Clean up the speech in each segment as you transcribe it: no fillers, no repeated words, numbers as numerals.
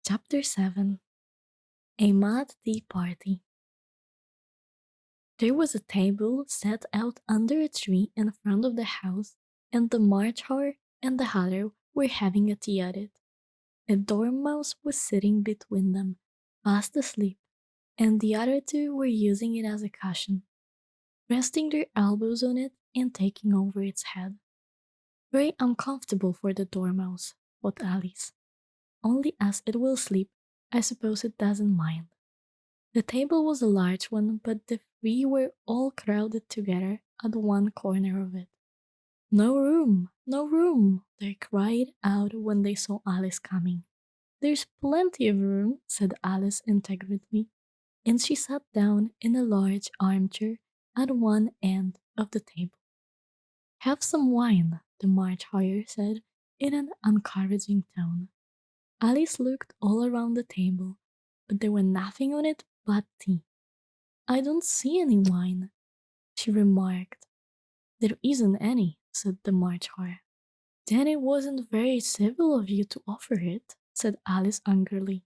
Chapter 7. A Mad Tea Party. There was a table set out under a tree in front of the house, and the Marchhare and the Hatter were having a tea at it. A dormouse was sitting between them, fast asleep, and the other two were using it as a cushion, resting their elbows on it and taking over its head. Very uncomfortable for the dormouse, thought Alice. Only as it will sleep, I suppose it doesn't mind. The table was a large one, but the three were all crowded together at one corner of it. No room, no room, they cried out when they saw Alice coming. There's plenty of room, said Alice integrally, and she sat down in a large armchair at one end of the table. Have some wine, the Marchhare said in an encouraging tone. Alice looked all around the table, but there was nothing on it but tea. I don't see any wine, she remarked. There isn't any, said the Marchhare. Then it wasn't very civil of you to offer it, said Alice angrily.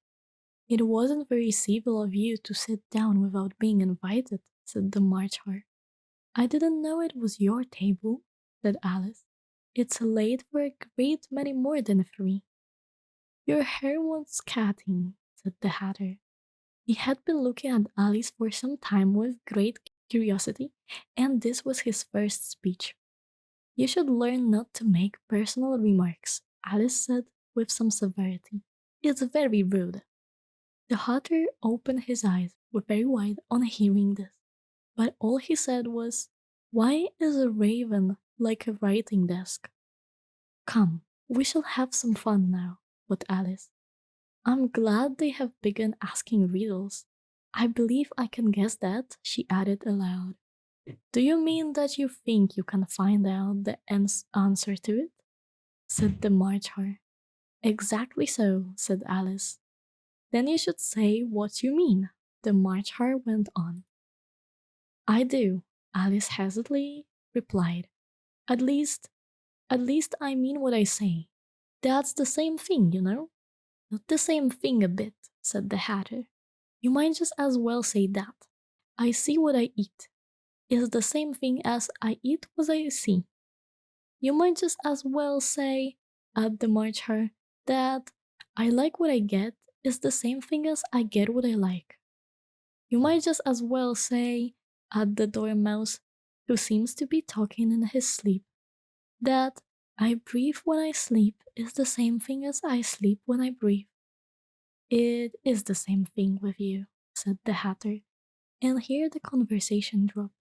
It wasn't very civil of you to sit down without being invited, said the Marchhare. I didn't know it was your table, said Alice. It's late for a great many more than three. Your hair wants cutting, said the Hatter. He had been looking at Alice for some time with great curiosity, and this was his first speech. You should learn not to make personal remarks, Alice said with some severity. It's very rude. The Hatter opened his eyes very wide on hearing this, but all he said was, Why is a raven like a writing desk? Come, we shall have some fun now, thought Alice. I'm glad they have begun asking riddles. I believe I can guess that, she added aloud. Do you mean that you think you can find out the answer to it? Said the Marchhare. Exactly so, said Alice. Then you should say what you mean, the Marchhare went on. I do, Alice hesitantly replied. At least I mean what I say. That's the same thing, you know. Not the same thing a bit, said the Hatter. You might just as well say that. I see what I eat is the same thing as I eat what I see. You might just as well say, added the Marchhare, that I like what I get is the same thing as I get what I like. You might just as well say, added the Dormouse, who seems to be talking in his sleep, that I breathe when I sleep is the same thing as I sleep when I breathe. It is the same thing with you, said the Hatter, and here the conversation dropped,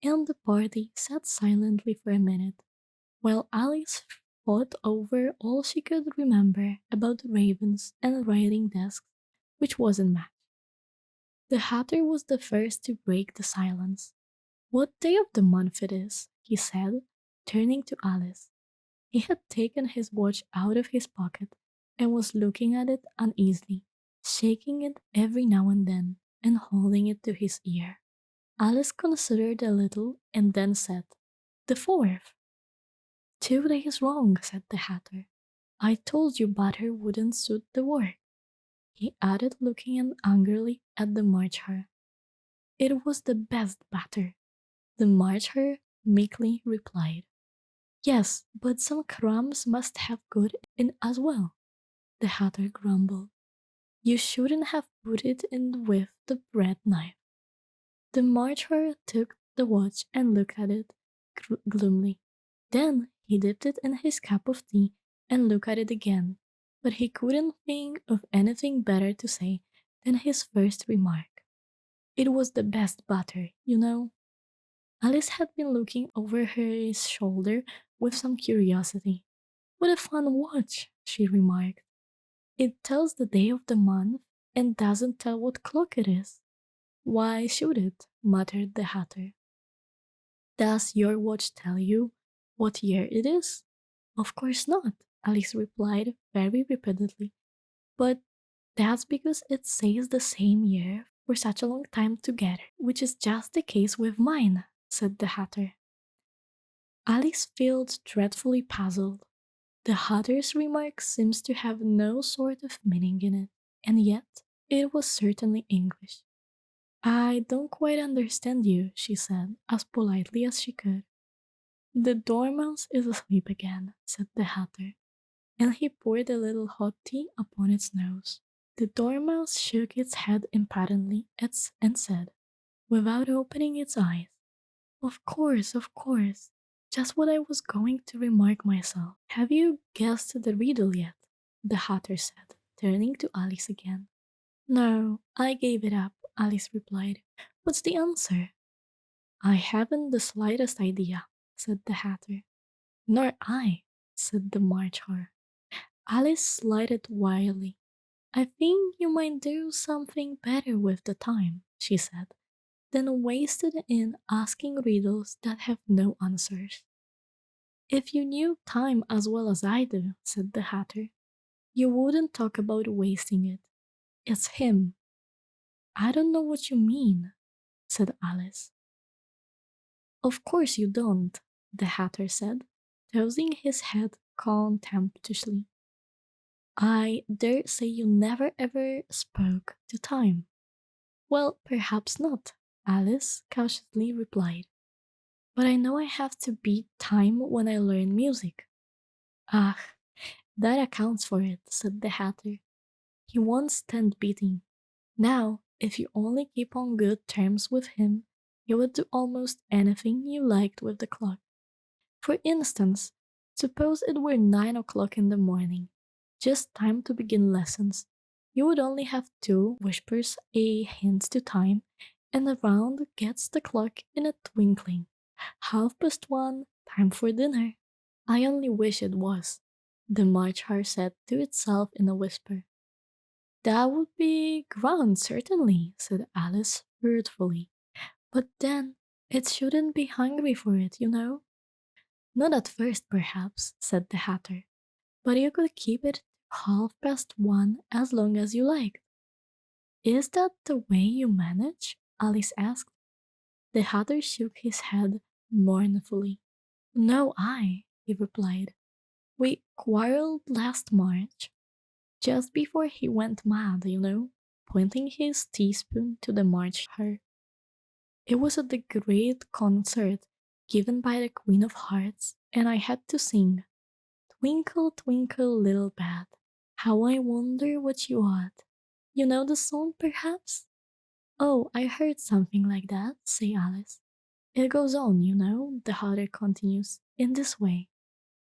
and the party sat silently for a minute, while Alice thought over all she could remember about ravens and writing desks, which wasn't much. The Hatter was the first to break the silence. What day of the month it is, he said, turning to Alice. He had taken his watch out of his pocket and was looking at it uneasily, shaking it every now and then and holding it to his ear. Alice considered a little and then said, The 4th. 2 days wrong, said the Hatter. I told you butter wouldn't suit the work. He added, looking angrily at the Marchhare. It was the best butter, the Marchhare meekly replied. Yes, but some crumbs must have got in as well, the Hatter grumbled. You shouldn't have put it in with the bread knife. The Marchhare took the watch and looked at it gloomily. Then he dipped it in his cup of tea and looked at it again, but he couldn't think of anything better to say than his first remark. It was the best butter, you know. Alice had been looking over her shoulder with some curiosity. What a fun watch, she remarked. It tells the day of the month and doesn't tell what clock it is. Why should it? Muttered the Hatter. Does your watch tell you what year it is? Of course not, Alice replied very repeatedly. But that's because it says the same year for such a long time together, which is just the case with mine, said the Hatter. Alice felt dreadfully puzzled. The Hatter's remark seems to have no sort of meaning in it, and yet it was certainly English. I don't quite understand you, she said, as politely as she could. The dormouse is asleep again, said the Hatter, and he poured a little hot tea upon its nose. The dormouse shook its head impatiently and said, without opening its eyes, of course, of course. Just what I was going to remark myself. Have you guessed the riddle yet? The Hatter said, turning to Alice again. No, I gave it up, Alice replied. What's the answer? I haven't the slightest idea, said the Hatter. Nor I, said the March Hare. Alice slided wildly. I think you might do something better with the time, she said, then wasted it in asking riddles that have no answers. If you knew time as well as I do, said the Hatter, you wouldn't talk about wasting it. It's him. I don't know what you mean, said Alice. Of course you don't, the Hatter said, tossing his head contemptuously. I dare say you never ever spoke to time. Well, perhaps not, Alice cautiously replied. But I know I have to beat time when I learn music. Ah, that accounts for it, said the Hatter. He won't stand beating. Now, if you only keep on good terms with him, you would do almost anything you liked with the clock. For instance, suppose it were 9 o'clock in the morning, just time to begin lessons. You would only have to whispers a hint to time, and around gets the clock in a twinkling. 1:30, time for dinner. I only wish it was, the March Hare said to itself in a whisper. That would be grand, certainly, said Alice hurtfully. But then, it shouldn't be hungry for it, you know. Not at first, perhaps, said the Hatter, but you could keep it 1:30 as long as you liked. Is that the way you manage? Alice asked. The Hatter shook his head mournfully. No, he replied. We quarreled last March, just before he went mad, you know, pointing his teaspoon to the March Hare. It was at the great concert given by the Queen of Hearts, and I had to sing, Twinkle, twinkle, little bat, how I wonder what you ought. You know the song, perhaps? Oh, I heard something like that, say Alice. It goes on, you know, the Hatter continues, in this way.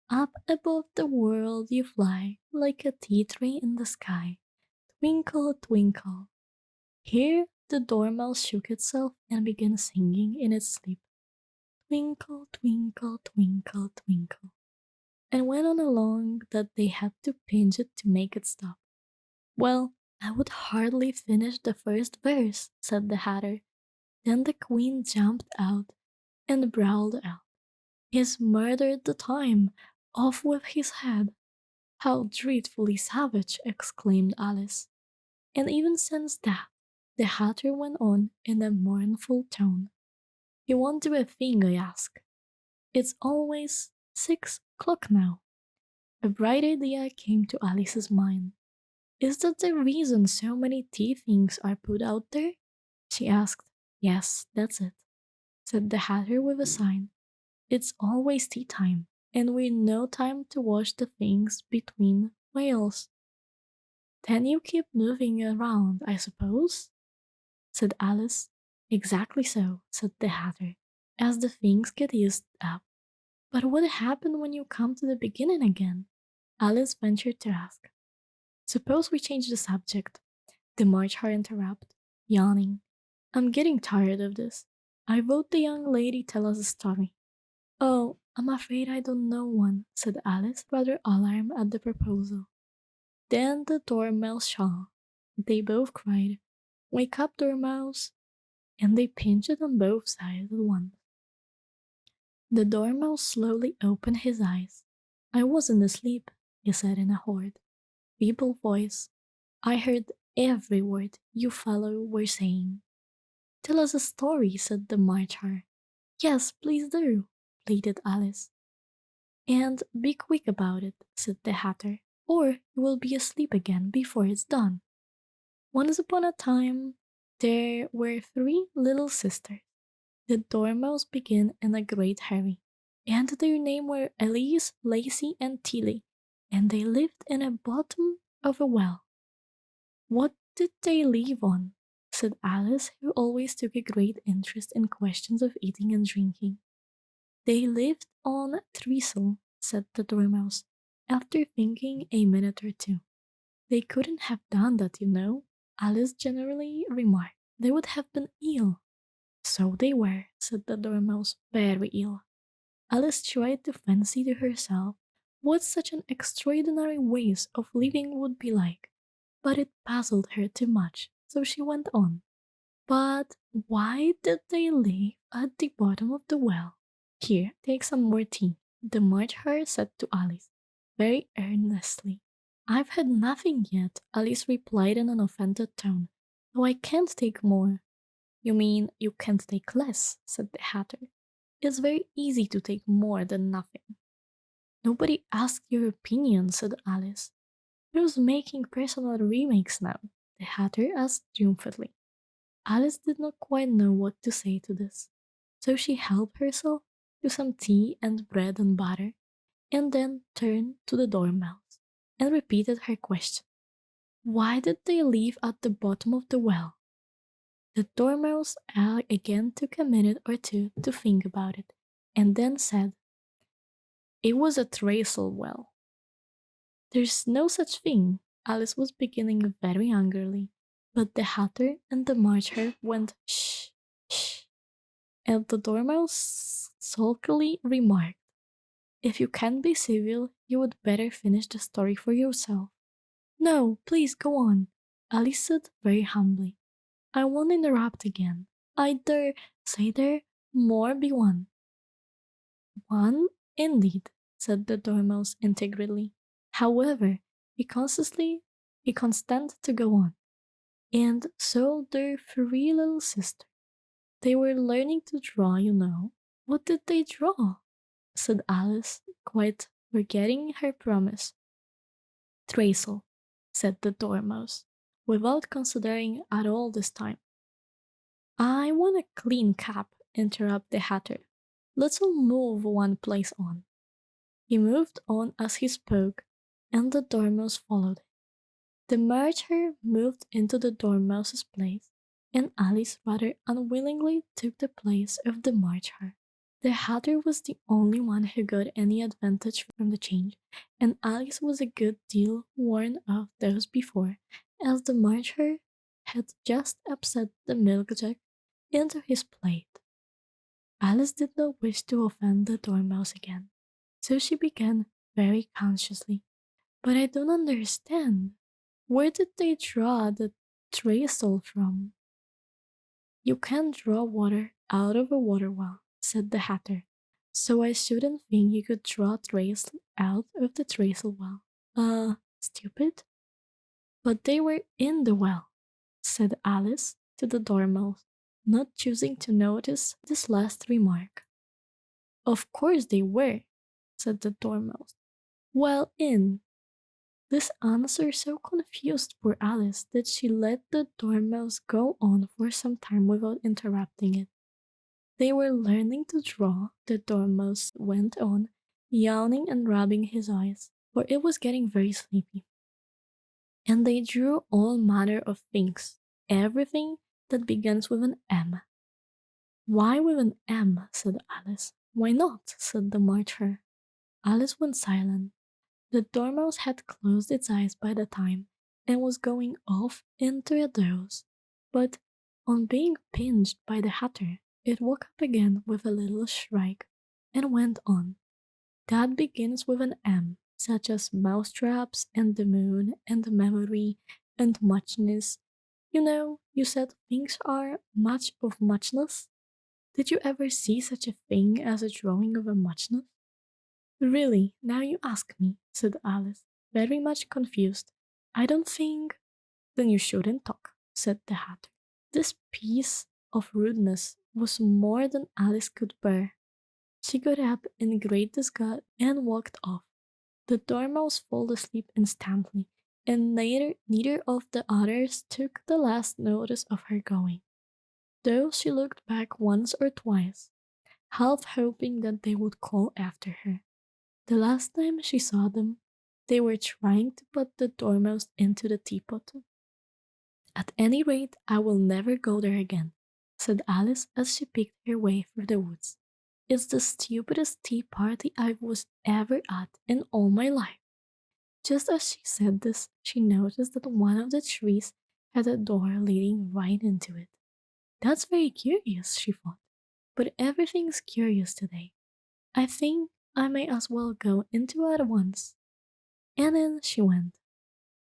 Up above the world you fly, like a tea tray in the sky. Twinkle, twinkle. Here the dormouse shook itself and began singing in its sleep. Twinkle, twinkle, twinkle, twinkle. And went on along that they had to pinch it to make it stop. Well, I would hardly finish the first verse, said the Hatter. Then the Queen jumped out and growled out. He's murdered the time, off with his head. How dreadfully savage, exclaimed Alice. And even since that, the Hatter went on in a mournful tone. You won't do a thing I ask. It's always 6 o'clock now. A bright idea came to Alice's mind. Is that the reason so many tea things are put out there? She asked. Yes, that's it, said the Hatter with a sigh. It's always tea time, and we've no time to wash the things between whales. Then you keep moving around, I suppose? Said Alice. Exactly so, said the Hatter, as the things get used up. But what happened when you come to the beginning again? Alice ventured to ask. Suppose we change the subject, the March Hare interrupted, yawning. I'm getting tired of this. I vote the young lady tell us a story. Oh, I'm afraid I don't know one, said Alice, rather alarmed at the proposal. Then the dormouse shall. They both cried, Wake up, dormouse! And they pinched it on both sides at once. The dormouse slowly opened his eyes. I wasn't asleep, he said in a hoarse, feeble voice. I heard every word you fellow were saying. Tell us a story, said the March Hare. Yes, please do, pleaded Alice. And be quick about it, said the Hatter, or you will be asleep again before it's done. Once upon a time, there were three little sisters. The Dormouse began in a great hurry, and their names were Elise, Lacey, and Tilly, and they lived in the bottom of a well. What did they live on? Said Alice, who always took a great interest in questions of eating and drinking. They lived on treacle, said the Dormouse, after thinking a minute or two. They couldn't have done that, you know, Alice generally remarked. They would have been ill. So they were, said the Dormouse, very ill. Alice tried to fancy to herself what such an extraordinary ways of living would be like, but it puzzled her too much, so she went on. But why did they live at the bottom of the well? Here, take some more tea, the March Hare said to Alice, very earnestly. I've had nothing yet, Alice replied in an offended tone, so I can't take more. You mean you can't take less, said the Hatter. It's very easy to take more than nothing. Nobody asked your opinion, said Alice. Who's making personal remakes now? The Hatter asked triumphantly. Alice did not quite know what to say to this, so she helped herself to some tea and bread and butter, and then turned to the Dormouse and repeated her question. Why did they live at the bottom of the well? The Dormouse again took a minute or two to think about it, and then said, It was a treacle well. There's no such thing. Alice was beginning very angrily, but the Hatter and the March Hare went shh, shh, and the Dormouse sulkily remarked, If you can't be civil, you would better finish the story for yourself. No, please go on, Alice said very humbly. I won't interrupt again. I dare say there more be one. One, indeed, said the Dormouse integrally. However, he constant to go on. And so their three little sisters. They were learning to draw, you know. What did they draw? Said Alice, quite forgetting her promise. Treacle, said the Dormouse, without considering at all this time. I want a clean cap, interrupted the Hatter. Let's all move one place on. He moved on as he spoke, and the Dormouse followed him. The March Hare moved into the Dormouse's place, and Alice rather unwillingly took the place of the March Hare. The Hatter was the only one who got any advantage from the change, and Alice was a good deal worn of those before, as the March Hare had just upset the milk jug into his plate. Alice did not wish to offend the Dormouse again, so she began very consciously. But I don't understand. Where did they draw the treacle from? You can't draw water out of a water well, said the Hatter, so I shouldn't think you could draw treacle out of the treacle well. Stupid? But they were in the well, said Alice to the Dormouse, not choosing to notice this last remark. Of course they were, said the Dormouse. Well in. This answer so confused poor Alice that she let the Dormouse go on for some time without interrupting it. They were learning to draw, the Dormouse went on, yawning and rubbing his eyes, for it was getting very sleepy. And they drew all manner of things, everything that begins with an M. Why with an M? Said Alice. Why not? Said the March Hare. Alice went silent. The Dormouse had closed its eyes by the time and was going off into a doze, but on being pinched by the Hatter, it woke up again with a little shriek and went on. That begins with an M, such as mousetraps and the moon and memory and muchness. You know, you said things are much of muchness. Did you ever see such a thing as a drawing of a muchness? Really, now you ask me, said Alice, very much confused. I don't think. Then you shouldn't talk, said the Hatter. This piece of rudeness was more than Alice could bear. She got up in great disgust and walked off. The Dormouse fell asleep instantly, and neither of the others took the last notice of her going, though she looked back once or twice, half hoping that they would call after her. The last time she saw them, they were trying to put the dormouse into the teapot. At any rate, I will never go there again, said Alice as she picked her way through the woods. It's the stupidest tea party I was ever at in all my life. Just as she said this, she noticed that one of the trees had a door leading right into it. That's very curious, she thought, but everything's curious today. I think I may as well go into it at once. And in she went.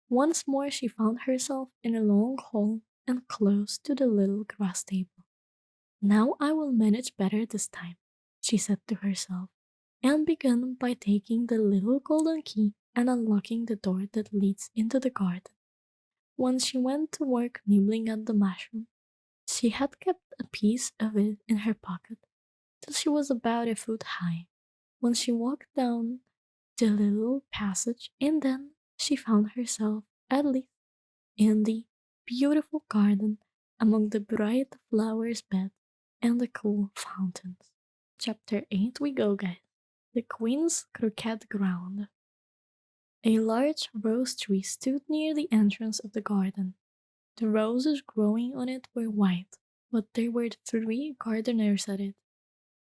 Once more she found herself in a long hall and close to the little grass table. Now I will manage better this time, she said to herself, and began by taking the little golden key and unlocking the door that leads into the garden. Once she went to work nibbling at the mushroom. She had kept a piece of it in her pocket till she was about a foot high, when she walked down the little passage, and then she found herself at least in the beautiful garden among the bright flowers bed and the cool fountains. Chapter 8 we go, guys. The Queen's Croquet Ground. A large rose tree stood near the entrance of the garden. The roses growing on it were white, but there were 3 gardeners at it,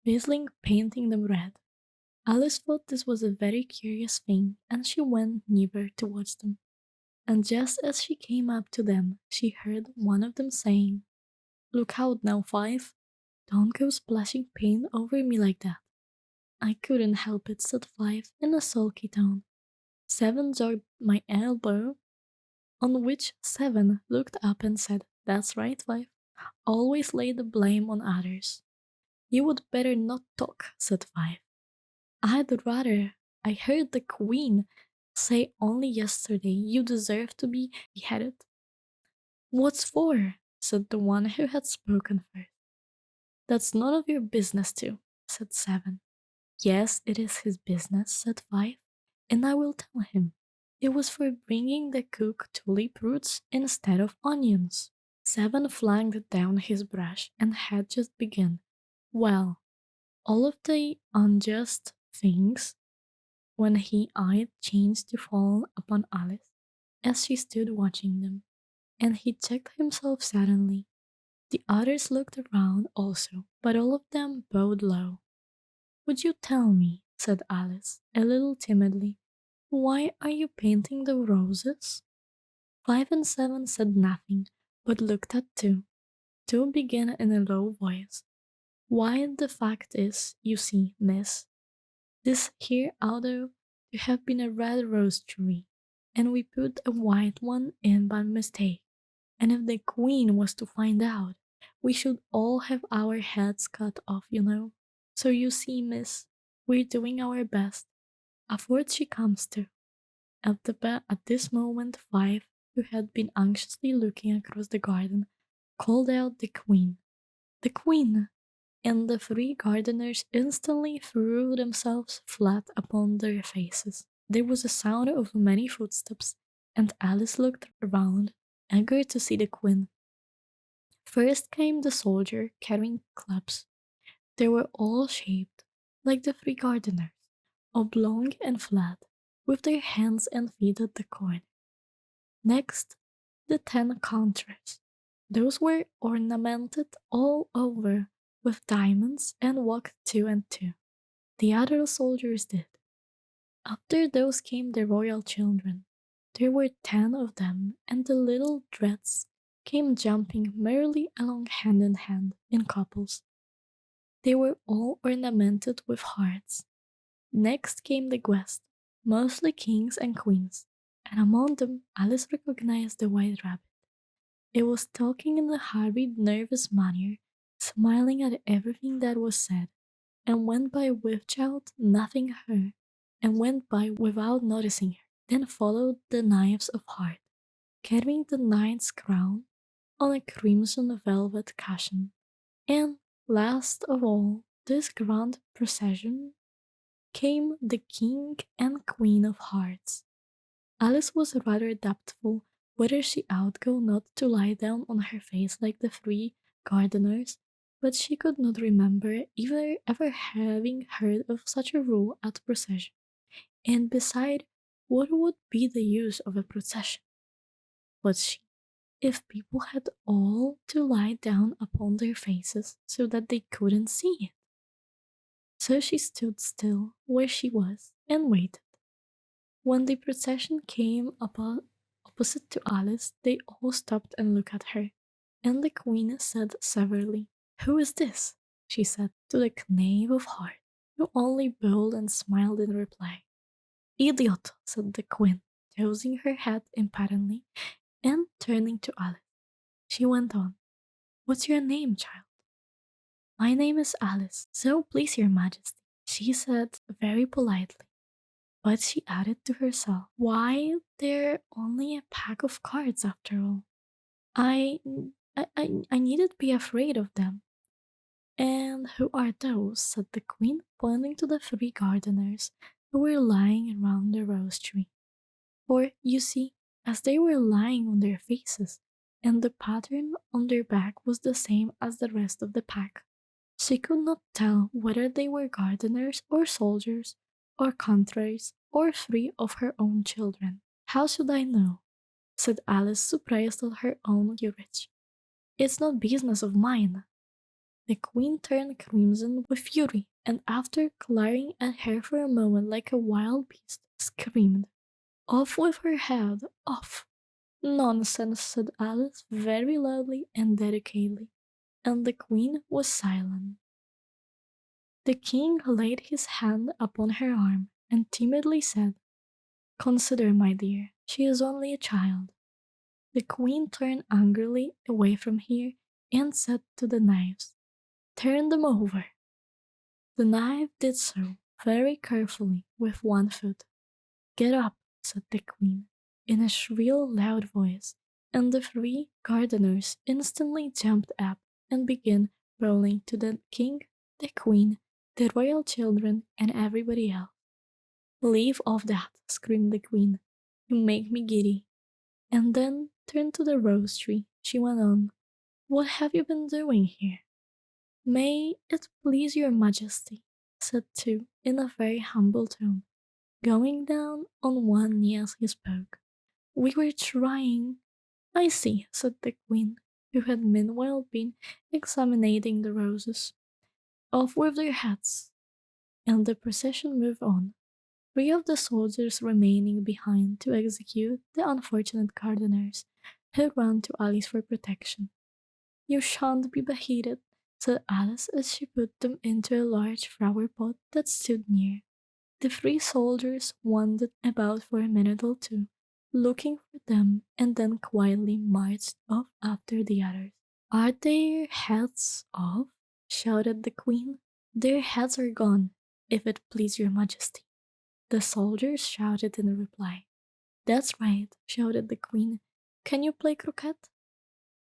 busily painting them red. Alice thought this was a very curious thing, and she went nearer to watch them. And just as she came up to them, she heard one of them saying, "Look out now, Five. Don't go splashing paint over me like that." "I couldn't help it," said Five in a sulky tone. Seven jogged my elbow, on which Seven looked up and said, "That's right, Five. Always lay the blame on others." "You would better not talk," said Five. "I'd rather. I heard the Queen say only yesterday you deserve to be beheaded." "What's for?" said the one who had spoken first. "That's none of your business too," said Seven. "Yes, it is his business," said Five, "and I will tell him. It was for bringing the cook tulip roots instead of onions." Seven flung down his brush and had just begun. "Well, all of the unjust things," when his eye changed to fall upon Alice as she stood watching them, and he checked himself suddenly. The others looked around also, but all of them bowed low. "Would you tell me," said Alice, a little timidly, "why are you painting the roses?" Five and Seven said nothing, but looked at Two. Two began in a low voice. "Why, the fact is, you see, miss, this here ought to have been a red rose tree, and we put a white one in by mistake, and if the Queen was to find out, we should all have our heads cut off, you know. So you see, miss, we're doing our best. Afterwards she comes to." At this moment, Five, who had been anxiously looking across the garden, called out, "The Queen! The Queen!" And the 3 gardeners instantly threw themselves flat upon their faces. There was a sound of many footsteps, and Alice looked around, eager to see the Queen. First came the soldier carrying clubs. They were all shaped like the 3 gardeners, oblong and flat, with their hands and feet at the corner. Next, the 10 counters. Those were ornamented all over with diamonds and walked 2 and 2. The other soldiers did. After those came the royal children. There were 10 of them, and the little dreads came jumping merrily along hand in hand in couples. They were all ornamented with hearts. Next came the guests, mostly kings and queens, and among them Alice recognized the white rabbit. It was talking in a hurried, nervous manner, smiling at everything that was said, and went by without nothing her, and went by without noticing her. Then followed the knives of heart, carrying the knight's crown on a crimson velvet cushion, and last of all this grand procession came the King and Queen of Hearts. Alice was rather doubtful whether she ought go not to lie down on her face like the three gardeners, but she could not remember either ever having heard of such a rule at procession. And beside, what would be the use of a procession? Thought she, if people had all to lie down upon their faces so that they couldn't see it? So she stood still where she was and waited. When the procession came opposite to Alice, they all stopped and looked at her, and the queen said severely, "Who is this?" she said to the knave of hearts, who only bowed and smiled in reply. "Idiot," said the queen, tossing her head impatiently, and turning to Alice. She went on, "What's your name, child?" "My name is Alice, so please your majesty," she said very politely. But she added to herself, "Why, they're only a pack of cards after all. I, I needn't be afraid of them." "And who are those?" said the queen, pointing to the three gardeners who were lying around the rose tree. For, you see, as they were lying on their faces, and the pattern on their back was the same as the rest of the pack, she could not tell whether they were gardeners or soldiers or contraries or three of her own children. "How should I know?" said Alice, surprised at her own courage. "It's no business of mine." The queen turned crimson with fury, and after glaring at her for a moment like a wild beast, screamed, "Off with her head, off!" "Nonsense," said Alice very loudly and delicately, and the queen was silent. The king laid his hand upon her arm and timidly said, "Consider, my dear, she is only a child." The queen turned angrily away from her and said to the knives, "Turn them over." The knife did so, very carefully, with one foot. "Get up," said the queen, in a shrill, loud voice, and the three gardeners instantly jumped up and began bowing to the king, the queen, the royal children, and everybody else. "Leave off that," screamed the queen. "You make me giddy." And then, turned to the rose tree, she went on, "What have you been doing here?" "May it please your majesty," said two, in a very humble tone, going down on one knee as he spoke. "We were trying—" "I see," said the queen, who had meanwhile been examining the roses. "Off with their hats." And the procession moved on, three of the soldiers remaining behind to execute the unfortunate gardeners, who ran to Alice for protection. "You shan't be beheaded," said Alice as she put them into a large flower pot that stood near. The three soldiers wandered about for a minute or two, looking for them, and then quietly marched off after the others. "Are their heads off?" shouted the queen. "Their heads are gone, if it please your majesty," the soldiers shouted in reply. "That's right," shouted the queen. "Can you play croquet?"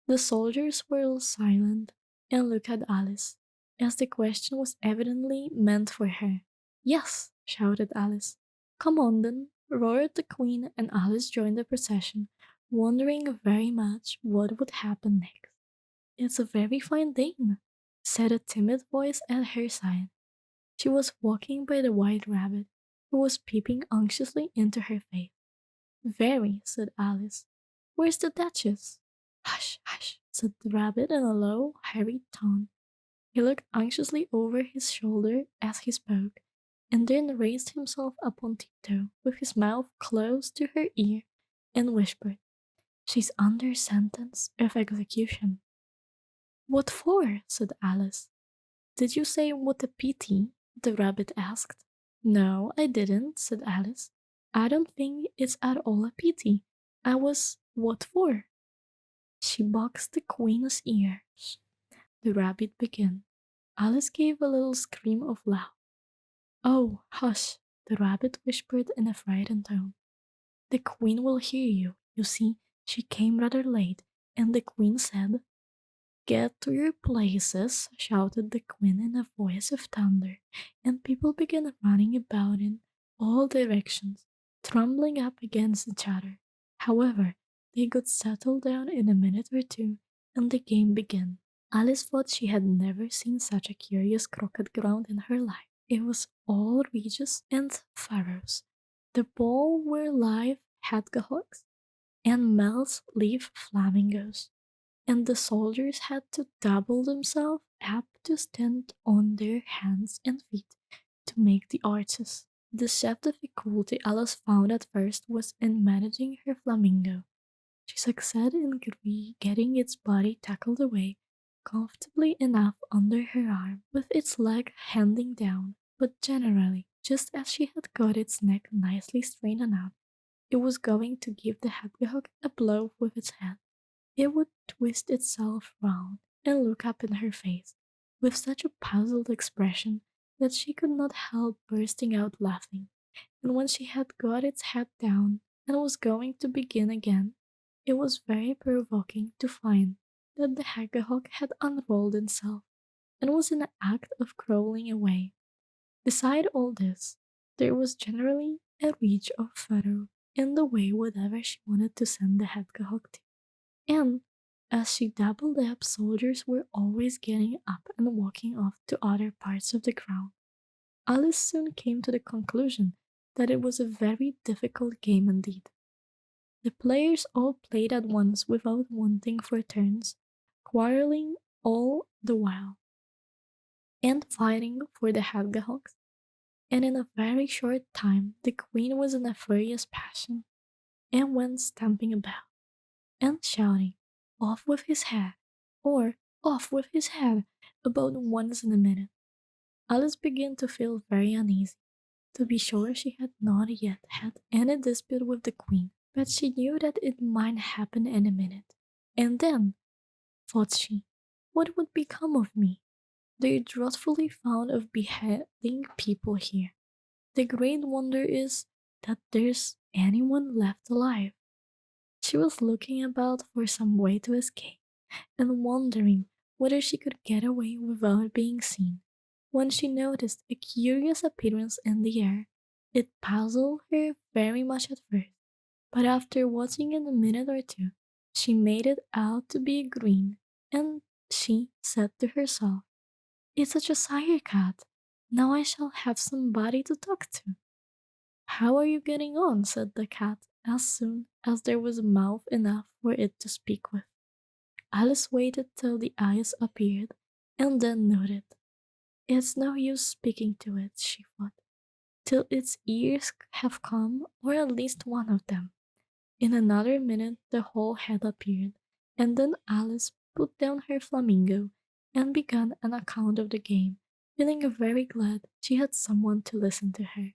The soldiers were all silent and looked at Alice, as the question was evidently meant for her. "Yes," shouted Alice. "Come on then," roared the queen, and Alice joined the procession, wondering very much what would happen next. "It's a very fine dame," said a timid voice at her side. She was walking by the white rabbit, who was peeping anxiously into her face. "Very," said Alice. "Where's the Duchess?" "Hush, hush," said the rabbit in a low, hurried tone. He looked anxiously over his shoulder as he spoke, and then raised himself upon tiptoe, with his mouth close to her ear, and whispered, "She's under sentence of execution." "What for?" said Alice. "Did you say what a pity?" the rabbit asked. "No, I didn't," said Alice. "I don't think it's at all a pity. I was— what for?" "She boxed the queen's ears," the rabbit began. Alice gave a little scream of laughter. "Oh, hush," the rabbit whispered in a frightened tone. "The queen will hear you. You see, she came rather late, and the queen said—" "Get to your places," shouted the queen in a voice of thunder, and people began running about in all directions. trembling up against each other. However, they got settled down in a minute or two, and the game began. Alice thought she had never seen such a curious croquet ground in her life. It was all ridges and furrows. The ball were live hedgehogs and Mel's leaf flamingos, and the soldiers had to double themselves up to stand on their hands and feet to make the arches. The chief difficulty Alice found at first was in managing her flamingo. She succeeded in getting its body tackled away comfortably enough under her arm, with its leg hanging down, but generally, just as she had got its neck nicely straightened out, it was going to give the hedgehog a blow with its head. It would twist itself round and look up in her face with such a puzzled expression that she could not help bursting out laughing. And when she had got its head down and was going to begin again, it was very provoking to find that the hedgehog had unrolled itself and was in the act of crawling away. Beside all this, there was generally a ridge of furrow in the way whatever she wanted to send the hedgehog to. And as she doubled up, soldiers were always getting up and walking off to other parts of the ground. Alice soon came to the conclusion that it was a very difficult game indeed. The players all played at once without wanting for turns, quarreling all the while, and fighting for the hedgehogs. And in a very short time the queen was in a furious passion, and went stamping about, and shouting, "Off with his head!" or "Off with his head!" about once in a minute. Alice began to feel very uneasy. To be sure, she had not yet had any dispute with the queen, but she knew that it might happen any minute. And then, thought she, what would become of me? They're dreadfully fond of beheading people here. The great wonder is that there's anyone left alive. She was looking about for some way to escape, and wondering whether she could get away without being seen, when she noticed a curious appearance in the air. It puzzled her very much at first, but after watching it a minute or two, she made it out to be green, and she said to herself, "It's such a sire cat. Now I shall have somebody to talk to." "How are you getting on?" said the cat, as soon as there was mouth enough for it to speak with. Alice waited till the eyes appeared, and then nodded. "It's no use speaking to it," she thought, "till its ears have come, or at least one of them." In another minute the whole head appeared, and then Alice put down her flamingo and began an account of the game, feeling very glad she had someone to listen to her.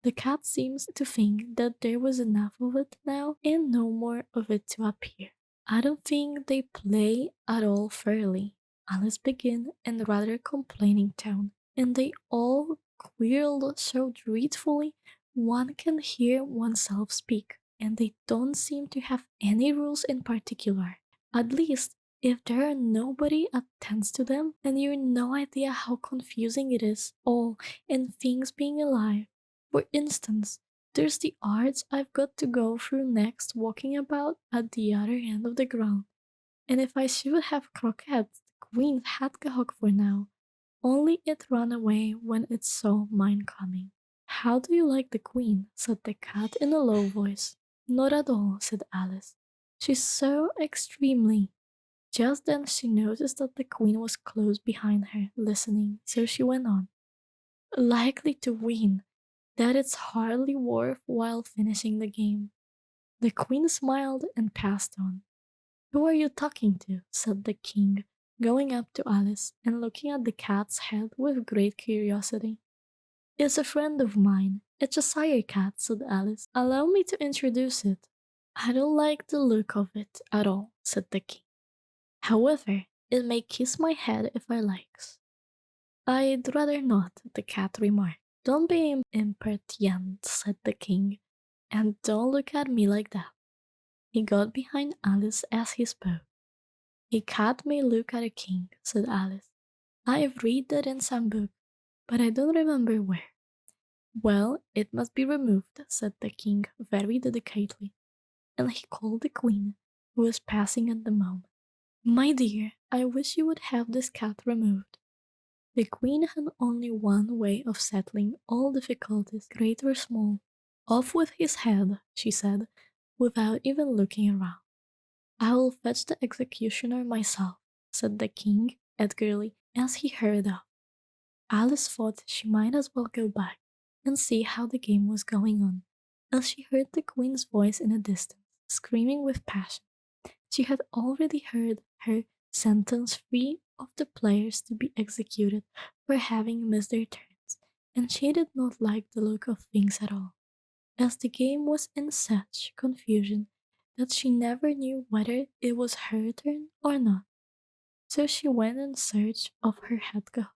The cat seems to think that there was enough of it now and no more of it to appear. "I don't think they play at all fairly," Alice began in a rather complaining tone, "and they all quarrel so dreadfully one can hear oneself speak, and they don't seem to have any rules in particular. At least, if there are nobody attends to them, and you've no idea how confusing it is all, and things being alive. For instance, there's the arch I've got to go through next walking about at the other end of the ground. And if I should have Croquette, the queen hedgehog for now, only it ran away when it saw mine coming." "How do you like the queen?" said the cat in a low voice. "Not at all," said Alice. "She's so extremely—" Just then she noticed that the queen was close behind her, listening, so she went on. "Likely to win, that it's hardly worth while finishing the game." The queen smiled and passed on. "Who are you talking to?" said the king, going up to Alice and looking at the cat's head with great curiosity. "It's a friend of mine. It's a sire cat," said Alice. "Allow me to introduce it." "I don't like the look of it at all," said the king. "However, it may kiss my head if I likes." "I'd rather not," the cat remarked. "Don't be impertinent," said the king, "and don't look at me like that." He got behind Alice as he spoke. "A cat may look at a king," said Alice. "I've read that in some book, but I don't remember where." Well, it must be removed, said the king very delicately, and he called the queen, who was passing at the moment. My dear, I wish you would have this cat removed. The queen had only one way of settling all difficulties, great or small. Off with his head, she said, without even looking around. I will fetch the executioner myself, said the king, eagerly, as he hurried off. Alice thought she might as well go back and see how the game was going on, as she heard the queen's voice in the distance, screaming with passion. She had already heard her sentence three of the players to be executed for having missed their turns, and she did not like the look of things at all, as the game was in such confusion that she never knew whether it was her turn or not. So she went in search of her hedgehog.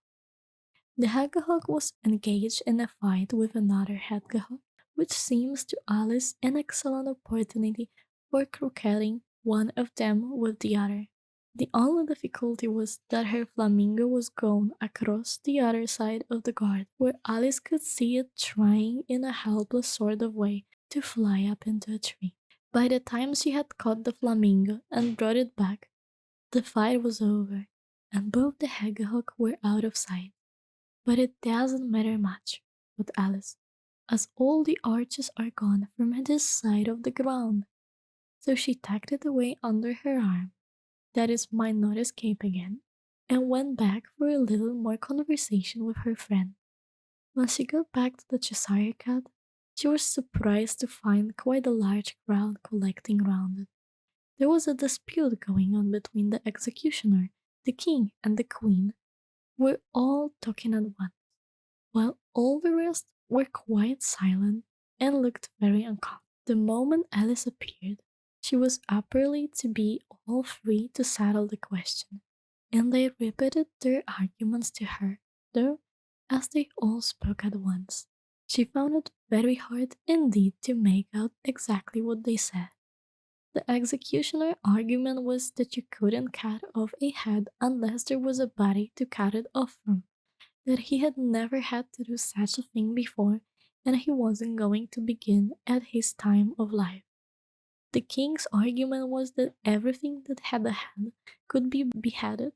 The hedgehog was engaged in a fight with another hedgehog, which seems to Alice an excellent opportunity for croqueting one of them with the other. The only difficulty was that her flamingo was gone across the other side of the garden, where Alice could see it trying in a helpless sort of way to fly up into a tree. By the time she had caught the flamingo and brought it back, the fight was over, and both the hedgehog were out of sight. But it doesn't matter much, thought Alice, as all the arches are gone from this side of the ground. So she tucked it away under her arm, that it might not escape again, and went back for a little more conversation with her friend. When she got back to the Cheshire Cat, she was surprised to find quite a large crowd collecting round it. There was a dispute going on between the executioner, the king, and the queen, who were all talking at once, while all the rest were quite silent and looked very uncomfortable. The moment Alice appeared, she was utterly to be all free to settle the question, and they repeated their arguments to her, though, as they all spoke at once, she found it very hard indeed to make out exactly what they said. The executioner argument was that you couldn't cut off a head unless there was a body to cut it off from, that he had never had to do such a thing before, and he wasn't going to begin at his time of life. The king's argument was that everything that had a head could be beheaded,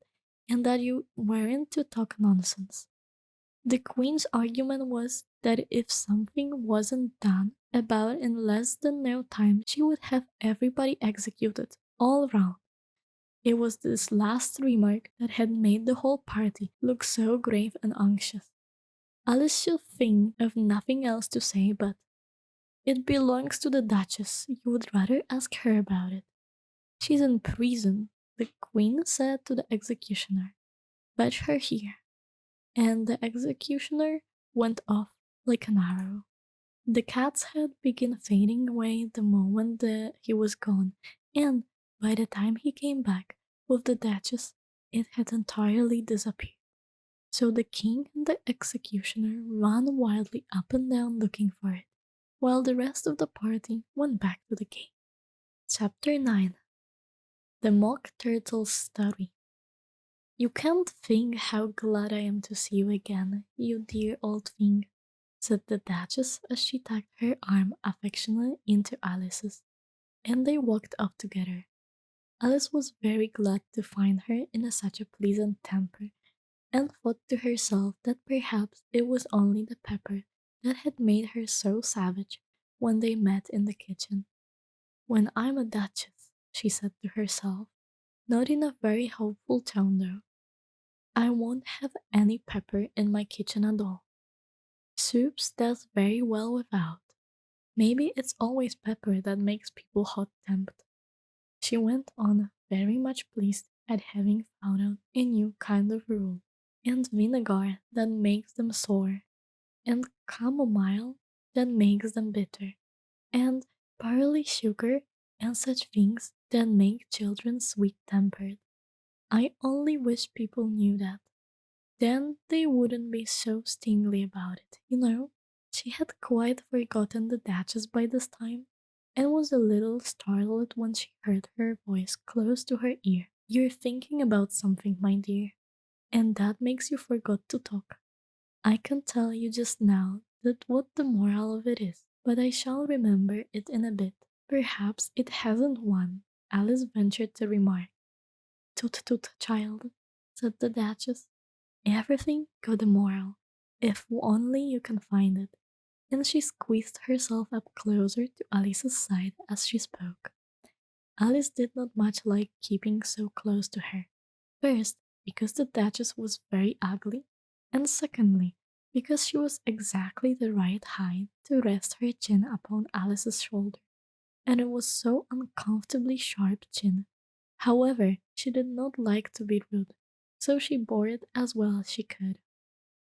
and that you weren't to talk nonsense. The queen's argument was that if something wasn't done about in less than no time, she would have everybody executed, all round. It was this last remark that had made the whole party look so grave and anxious. Alice should think of nothing else to say but, "It belongs to the Duchess. You would rather ask her about it." "She's in prison," the queen said to the executioner. "Fetch her here." And the executioner went off like an arrow. The cat's head began fading away the moment that he was gone, and by the time he came back with the Duchess, it had entirely disappeared. So the king and the executioner ran wildly up and down looking for it, while the rest of the party went back to the game. Chapter 9. The Mock Turtle's Story. "You can't think how glad I am to see you again, you dear old thing," said the Duchess as she tucked her arm affectionately into Alice's, and they walked off together. Alice was very glad to find her in such a pleasant temper, and thought to herself that perhaps it was only the pepper that had made her so savage when they met in the kitchen. "When I'm a duchess," she said to herself, not in a very hopeful tone though, "I won't have any pepper in my kitchen at all. Soups does very well without. Maybe it's always pepper that makes people hot-tempered." She went on, very much pleased at having found out a new kind of rule, and vinegar that makes them sour, and chamomile that makes them bitter, and barley sugar and such things that make children sweet-tempered. I only wish people knew that. Then they wouldn't be so stingly about it, you know. She had quite forgotten the Duchess by this time, and was a little startled when she heard her voice close to her ear. "You're thinking about something, my dear, and that makes you forget to talk. I can tell you just now that what the moral of it is, but I shall remember it in a bit. Perhaps it hasn't won, Alice ventured to remark. Toot toot, child, said the Duchess. Everything got a moral, if only you can find it. And she squeezed herself up closer to Alice's side as she spoke. Alice did not much like keeping so close to her. First, because the Duchess was very ugly, and secondly, because she was exactly the right height to rest her chin upon Alice's shoulder, and it was so uncomfortably sharp chin. However, she did not like to be rude, so she bore it as well as she could.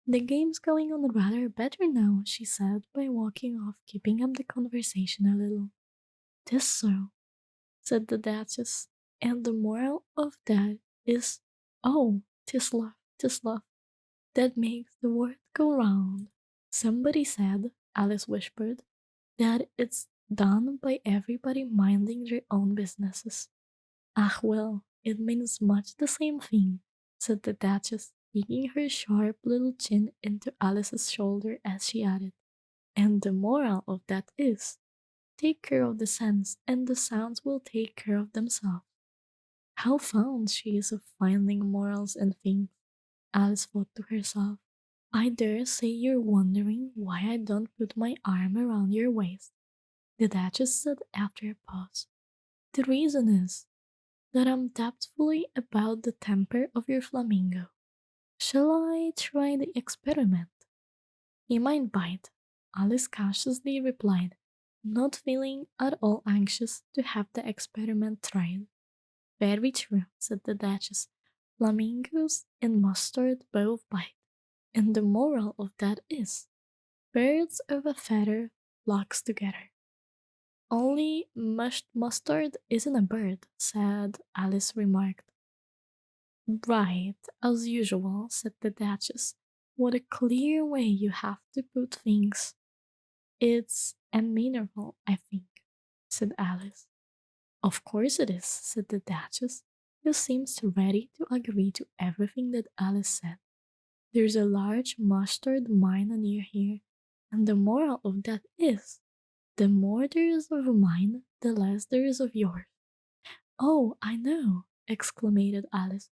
The game's going on rather better now, she said by walking off, keeping up the conversation a little. "'Tis so," said the Duchess, "and the moral of that is, oh, 'tis love, that makes the world go round." Somebody said, Alice whispered, that it's done by everybody minding their own businesses. Ah, well, it means much the same thing, said the Duchess, digging her sharp little chin into Alice's shoulder as she added. And the moral of that is, take care of the sense, and the sounds will take care of themselves. How fond she is of finding morals in things, Alice thought to herself. I dare say you're wondering why I don't put my arm around your waist, the Duchess said after a pause. The reason is that I'm doubtfully about the temper of your flamingo. Shall I try the experiment? He might bite, Alice cautiously replied, not feeling at all anxious to have the experiment tried. Very true, said the Duchess. Flamingos and mustard both bite, and the moral of that is, birds of a feather flocks together. Only mushed mustard isn't a bird, said Alice remarked. Right, as usual, said the Duchess. What a clear way you have to put things. It's a mineral, I think, said Alice. Of course it is, said the Duchess, who seemed ready to agree to everything that Alice said. There's a large mustard mine near here, and the moral of that is, the more there is of mine, the less there is of yours. Oh, I know, exclaimed Alice,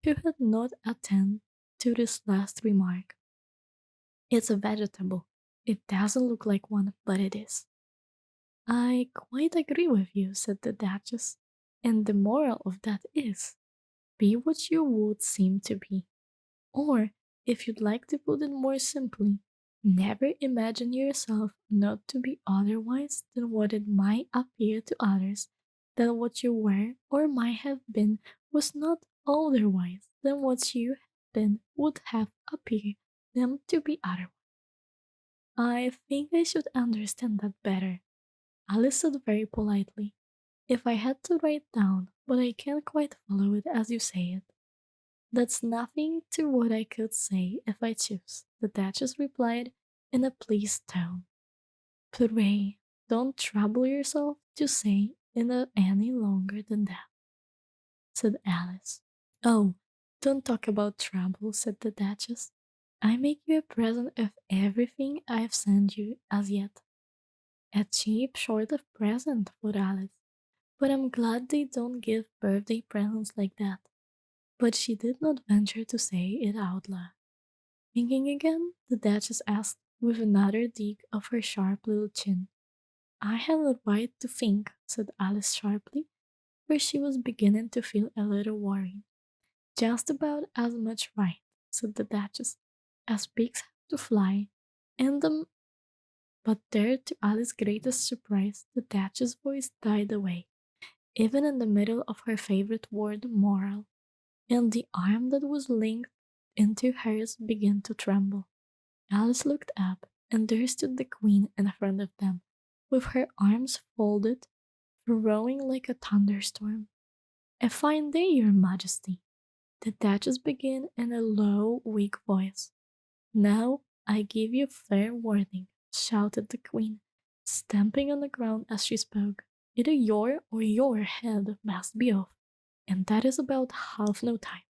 who had not attended to this last remark. It's a vegetable. It doesn't look like one, but it is. I quite agree with you, said the Duchess, and the moral of that is, be what you would seem to be. Or, if you'd like to put it more simply, never imagine yourself not to be otherwise than what it might appear to others, that what you were or might have been was not otherwise than what you had been would have appeared them to be otherwise. I think I should understand that better, Alice said very politely. If I had to write down, but I can't quite follow it as you say it. That's nothing to what I could say if I choose, the Duchess replied in a pleased tone. Pray, don't trouble yourself to say it any longer than that, said Alice. Oh, don't talk about trouble, said the Duchess. I make you a present of everything I've sent you as yet. A cheap sort of present, thought Alice, but I'm glad they don't give birthday presents like that. But she did not venture to say it out loud. Thinking again, the Duchess asked with another dig of her sharp little chin. I have a right to think, said Alice sharply, for she was beginning to feel a little worried. Just about as much right, said the Duchess, as pigs have to fly, and but there, to Alice's greatest surprise, the Duchess's voice died away, even in the middle of her favorite word, moral, and the arm that was linked into hers began to tremble. Alice looked up, and there stood the Queen in front of them, with her arms folded, roaring like a thunderstorm. A fine day, your Majesty, the Duchess began in a low, weak voice. Now I give you fair warning, shouted the Queen, stamping on the ground as she spoke. Either your head must be off, and that is about half no time.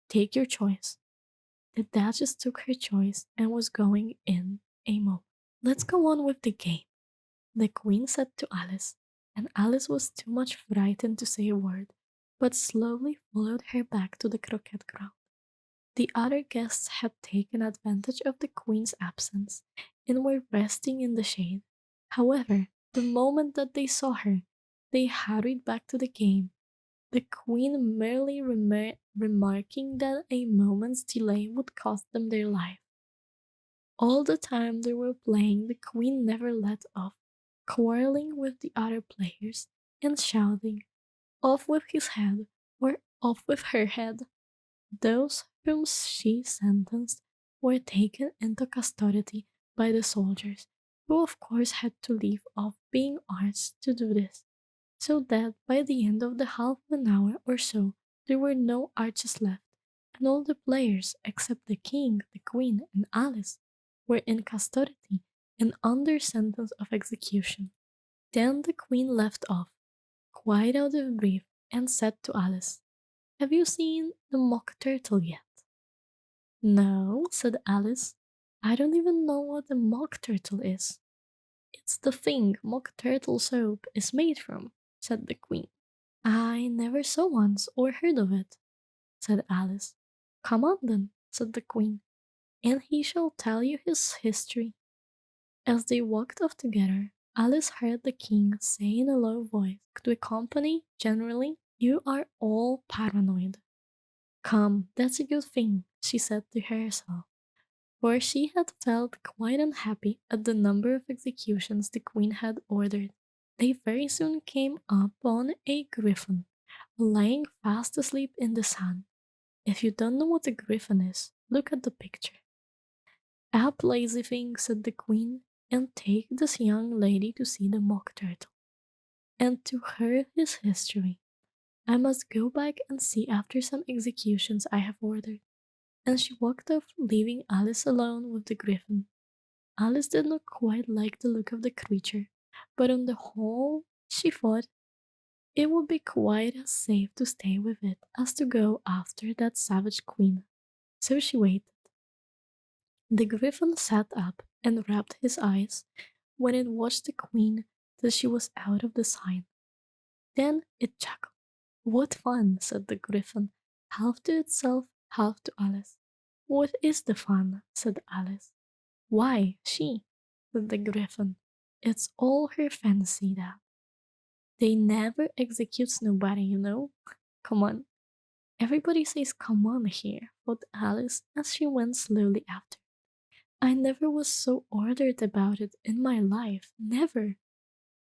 Take your choice. The Duchess took her choice and was going in a moment. Let's go on with the game, the queen said to Alice, and Alice was too much frightened to say a word, but slowly followed her back to the croquet ground. The other guests had taken advantage of the queen's absence and were resting in the shade. However, the moment that they saw her, they hurried back to the game, the queen merely remarking that a moment's delay would cost them their life. All the time they were playing, the queen never let off, quarreling with the other players and shouting, "Off with his head!" or "Off with her head!" Those whom she sentenced were taken into custody by the soldiers, who of course had to leave off being arched to do this, so that by the end of the half an hour or so there were no arches left, and all the players except the king, the queen, and Alice were in custody and under sentence of execution. Then the queen left off, quite out of breath, and said to Alice, "Have you seen the mock turtle yet?" "No," said Alice. "I don't even know what a mock turtle is." "It's the thing mock turtle soap is made from," said the queen. "I never saw once or heard of it," said Alice. "Come on then," said the queen, "and he shall tell you his history." As they walked off together, Alice heard the king say in a low voice to the company generally, "You are all paranoid." "Come, that's a good thing," she said to herself, for she had felt quite unhappy at the number of executions the queen had ordered. They very soon came upon a griffin, lying fast asleep in the sun. If you don't know what a griffin is, look at the picture. "Up, lazy thing," said the queen, "and take this young lady to see the mock turtle, and to hear his history. I must go back and see after some executions I have ordered." And she walked off, leaving Alice alone with the griffin. Alice did not quite like the look of the creature, but on the whole, she thought it would be quite as safe to stay with it as to go after that savage queen. So she waited. The griffin sat up and rubbed his eyes when it watched the queen till she was out of the sight. Then it chuckled. "What fun!" said the griffin, half to itself, half to Alice. "What is the fun?" said Alice. "Why, she," said the griffin. "It's all her fancy, that. They never executes nobody, you know. Come on." "Everybody says 'come on' here," thought Alice as she went slowly after. "I never was so ordered about it in my life, never."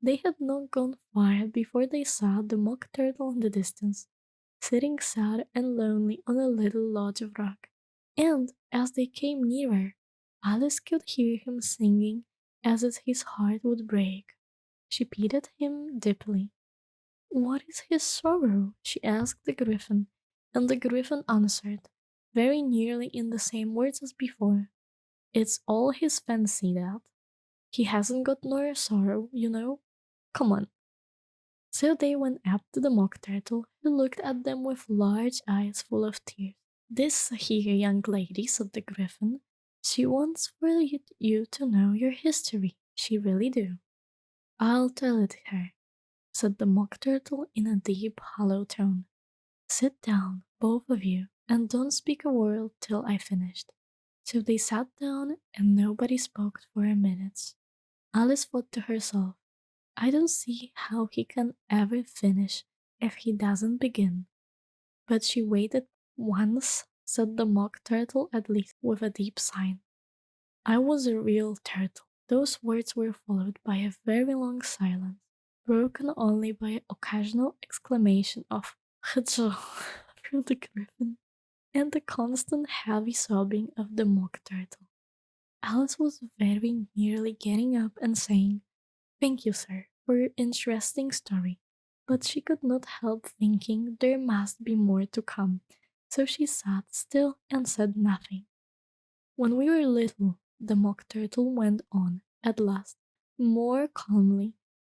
They had not gone far before they saw the mock turtle in the distance, sitting sad and lonely on a little lodge of rock. And as they came nearer, Alice could hear him singing as if his heart would break. She pitied him deeply. "What is his sorrow?" she asked the griffin, and the griffin answered, very nearly in the same words as before. "It's all his fancy, that. He hasn't got no sorrow, you know. Come on." So they went up to the mock turtle, who looked at them with large eyes full of tears. "This here young lady," said the griffin, "she wants for you to know your history. She really do." "I'll tell it her," said the mock turtle in a deep, hollow tone. "Sit down, both of you, and don't speak a word till I finished." So they sat down, and nobody spoke for a minute. Alice thought to herself, "I don't see how he can ever finish if he doesn't begin." But she waited once, said the mock turtle at least, with a deep sigh. "I was a real turtle." Those words were followed by a very long silence, broken only by an occasional exclamation of "Hacho" from the griffin, and the constant heavy sobbing of the mock turtle. Alice was very nearly getting up and saying, "Thank you, sir, for your interesting story," but she could not help thinking there must be more to come, so she sat still and said nothing. "When we were little," the mock turtle went on at last, more calmly,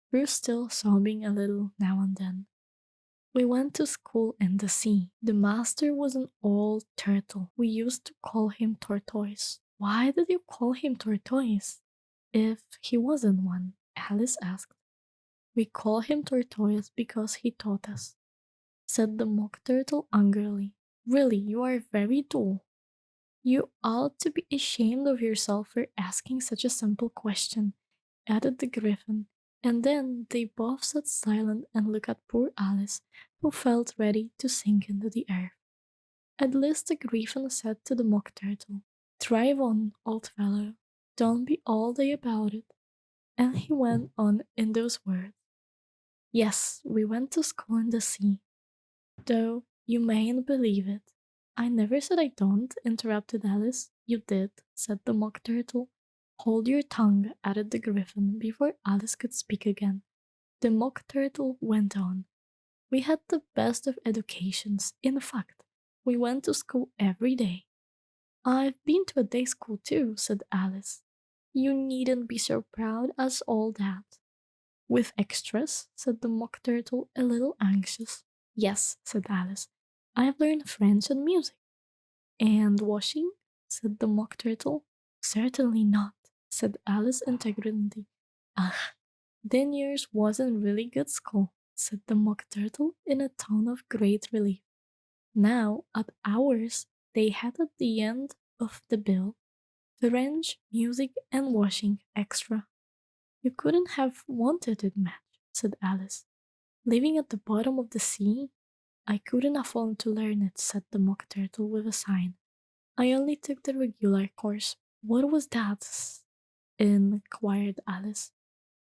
though still sobbing a little now and then, "we went to school in the sea. The master was an old turtle. We used to call him Tortoise." "Why did you call him Tortoise?" If he wasn't one, Alice asked. We call him Tortoise because he taught us, said the Mock Turtle angrily. Really, you are very dull. You ought to be ashamed of yourself for asking such a simple question, added the Griffin. And then they both sat silent and looked at poor Alice, who felt ready to sink into the earth. At least the Griffin said to the Mock Turtle, "Drive on, old fellow. Don't be all day about it." And he went on in those words. Yes, we went to school in the sea, though you mayn't believe it. I never said I don't, interrupted Alice. You did, said the Mock Turtle. Hold your tongue, added the Griffin, before Alice could speak again. The Mock Turtle went on. We had the best of educations. In fact, we went to school every day. I've been to a day school too, said Alice. You needn't be so proud as all that. With extras, said the Mock Turtle, a little anxious. Yes, said Alice. I've learned French and music. And washing? Said the Mock Turtle. Certainly not, said Alice indignantly. Ah, then yours wasn't really good school, said the Mock Turtle in a tone of great relief. Now, at ours, they had at the end of the bill French, music, and washing extra. You couldn't have wanted it much, said Alice. Living at the bottom of the sea? I couldn't afford to learn it, said the Mock Turtle with a sigh. I only took the regular course. What was that? Inquired Alice.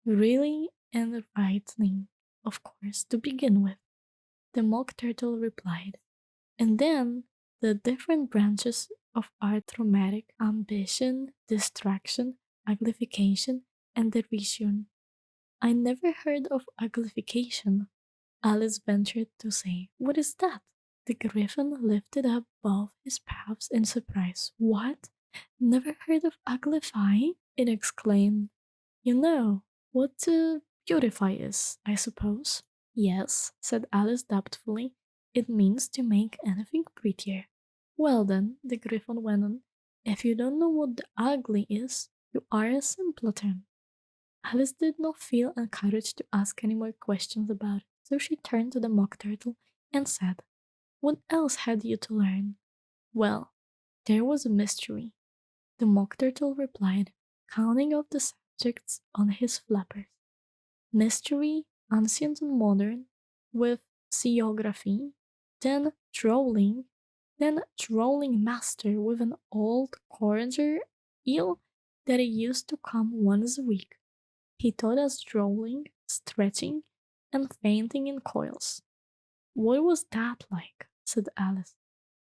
Really enlightening, of course, to begin with, the Mock Turtle replied. And then the different branches of art dramatic, ambition, distraction, uglification, and derision. I never heard of uglification, Alice ventured to say. What is that? The Griffin lifted up both his paws in surprise. What? Never heard of uglify? It exclaimed. You know what to beautify is, I suppose. Yes, said Alice doubtfully. It means to make anything prettier. Well then, the Griffin went on, if you don't know what the ugly is, you are a simpleton. Alice did not feel encouraged to ask any more questions about it, so she turned to the Mock Turtle and said, what else had you to learn? Well, there was a mystery. The Mock Turtle replied, counting off the subjects on his flappers. Mystery, ancient and modern, with seaography, then trolling master with an old coranger eel that used to come once a week. He taught us drawing, stretching, and fainting in coils. What was that like? Said Alice.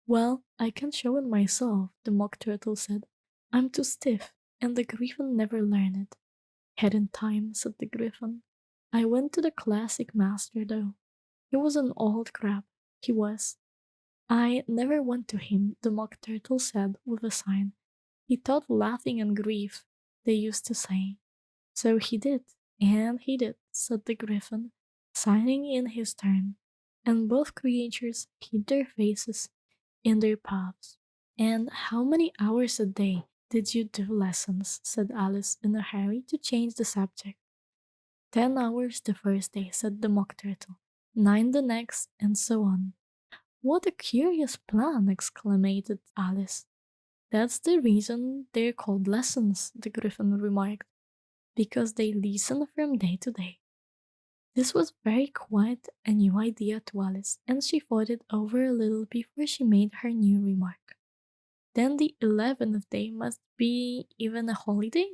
Well, I can show it myself, the Mock Turtle said. I'm too stiff, and the Griffin never learned it. Hadn't time, said the Griffin. I went to the classic master, though. He was an old crab. He was. I never went to him, the Mock Turtle said with a sigh. He taught laughing and grief, they used to say. So he did, said the Griffin, signing in his turn, and both creatures hid their faces in their paws. And how many hours a day did you do lessons? Said Alice in a hurry to change the subject. 10 hours the first day, said the Mock Turtle, 9 the next, and so on. What a curious plan, exclaimed Alice. That's the reason they're called lessons, the Griffin remarked, because they listen from day to day. This was very quite a new idea to Alice, and she thought it over a little before she made her new remark. Then the 11th day must be even a holiday?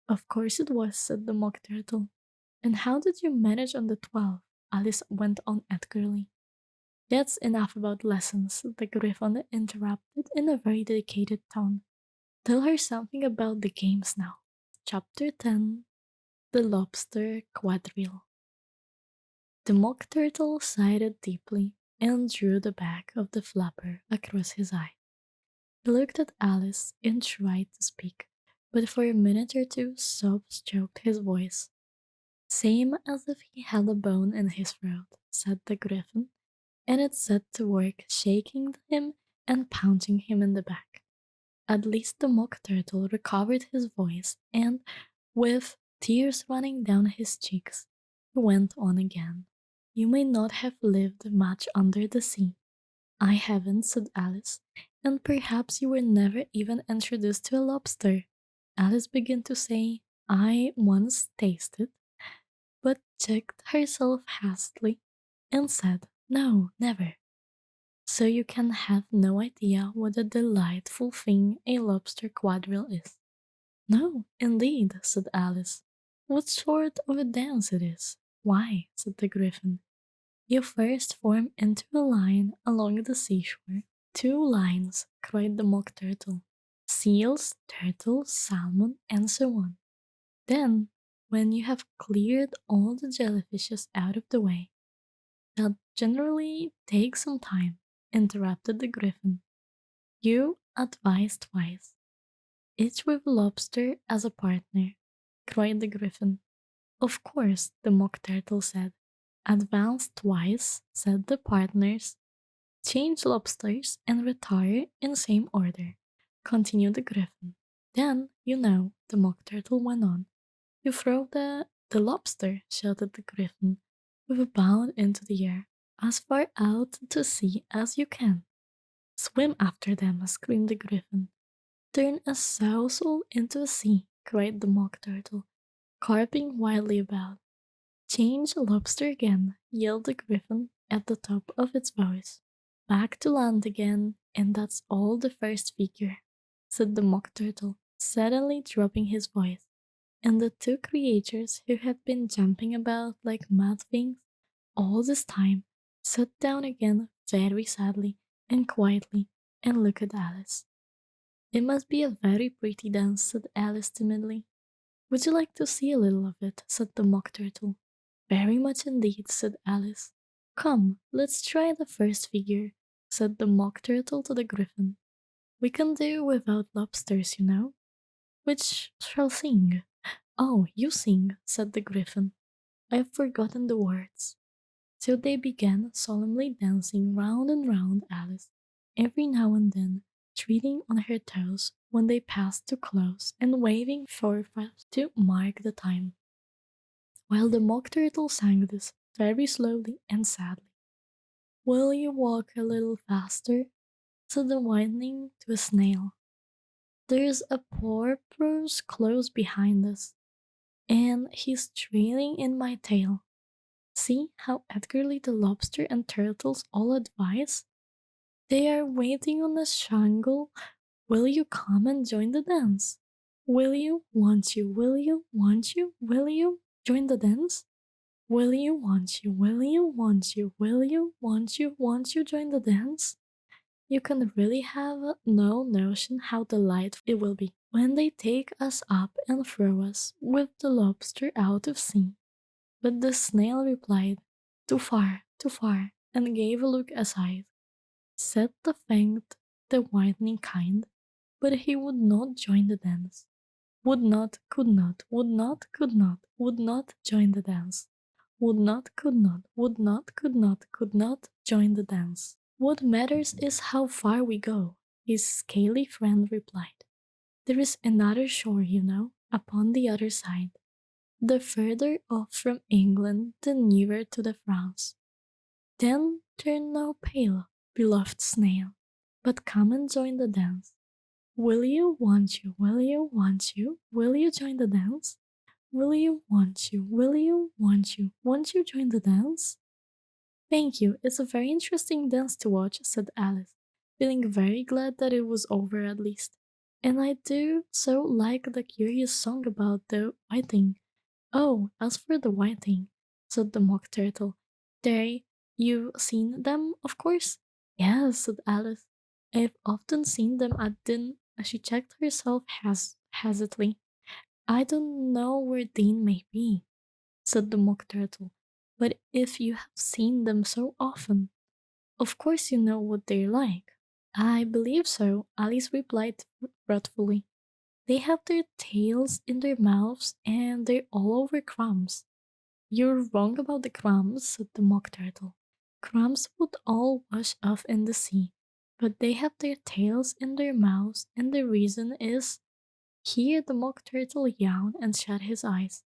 Of course it was, said the Mock Turtle. And how did you manage on the 12th? Alice went on eagerly. That's enough about lessons, the Griffin interrupted in a very dedicated tone. Tell her something about the games now. Chapter 10. The Lobster Quadrille. The Mock Turtle sighed deeply and drew the back of the flapper across his eye. He looked at Alice and tried to speak, but for a minute or two sobs choked his voice. Same as if he had a bone in his throat, said the Griffin, and it set to work shaking him and pounding him in the back. At least the Mock Turtle recovered his voice and, With tears running down his cheeks, he went on again. You may not have lived much under the sea. I haven't, said Alice, and perhaps you were never even introduced to a lobster. Alice began to say, I once tasted, but checked herself hastily and said, no, never. So you can have no idea what a delightful thing a lobster quadrille is. No, indeed, said Alice. What sort of a dance it is? Why, said the Gryphon, you first form into a line along the seashore. 2 lines, cried the Mock Turtle. Seals, turtles, salmon, and so on. Then, when you have cleared all the jellyfishes out of the way, that generally takes some time, interrupted the Gryphon. You advise twice, each with lobster as a partner, cried the Gryphon. Of course, the Mock Turtle said. Advance twice, said the partners. Change lobsters and retire in same order, continued the Gryphon. Then, you know, the Mock Turtle went on. You throw the lobster, shouted the Gryphon, with a bound into the air, as far out to sea as you can. Swim after them, screamed the Gryphon. Turn a sowsel into a sea, cried the Mock Turtle, carping wildly about. Change lobster again, yelled the Gryphon at the top of its voice. Back to land again, and that's all the first figure, said the Mock Turtle, suddenly dropping his voice, and the 2 creatures who had been jumping about like mad things all this time sat down again very sadly and quietly and looked at Alice. It must be a very pretty dance, said Alice timidly. Would you like to see a little of it? Said the Mock Turtle. Very much indeed, said Alice. Come, let's try the first figure, said the Mock Turtle to the Gryphon. We can do without lobsters, you know. Which shall sing? Oh, you sing, said the Gryphon. I've forgotten the words. So they began solemnly dancing round and round Alice, every now and then treading on her toes when they passed too close and waving foreflaps to mark the time, while the Mock Turtle sang this very slowly and sadly. Will you walk a little faster? Said the Whining to a snail. There's a porpoise close behind us, and he's trailing in my tail. See how eagerly the lobster and turtles all advise? They are waiting on the shingle. Will you come and join the dance? Will you, won't you, will you, won't you, will you join the dance? Will you, won't you, will you, won't you, will you, won't you join the dance? You can really have no notion how delightful it will be when they take us up and throw us with the lobster out of sea. But the snail replied, too far, and gave a look aside. Said the thanked the whitening kind, but he would not join the dance. Would not, could not, would not, could not, would not join the dance. Would not, could not, would not, could not join the dance. What matters is how far we go, his scaly friend replied. There is another shore, you know, upon the other side. The further off from England, the nearer to the France. Then turn now pale, beloved snail, but come and join the dance. Will you, won't you, will you, won't you, will you join the dance? Will you, won't you, will you, won't you join the dance? Thank you, it's a very interesting dance to watch, said Alice, feeling very glad that it was over at least. And I do so like the curious song about the whiting. Oh, as for the whiting, said the Mock Turtle, you've seen them, of course? Yes, said Alice. I've often seen them at Din. She checked herself hesitantly. I don't know where Dean may be, said the Mock Turtle, but if you have seen them so often, of course you know what they're like. I believe so, Alice replied thoughtfully. They have their tails in their mouths and they're all over crumbs. You're wrong about the crumbs, said the Mock Turtle. Crumbs would all wash off in the sea, but they have their tails in their mouths, and the reason is Here the mock turtle yawned and shut his eyes.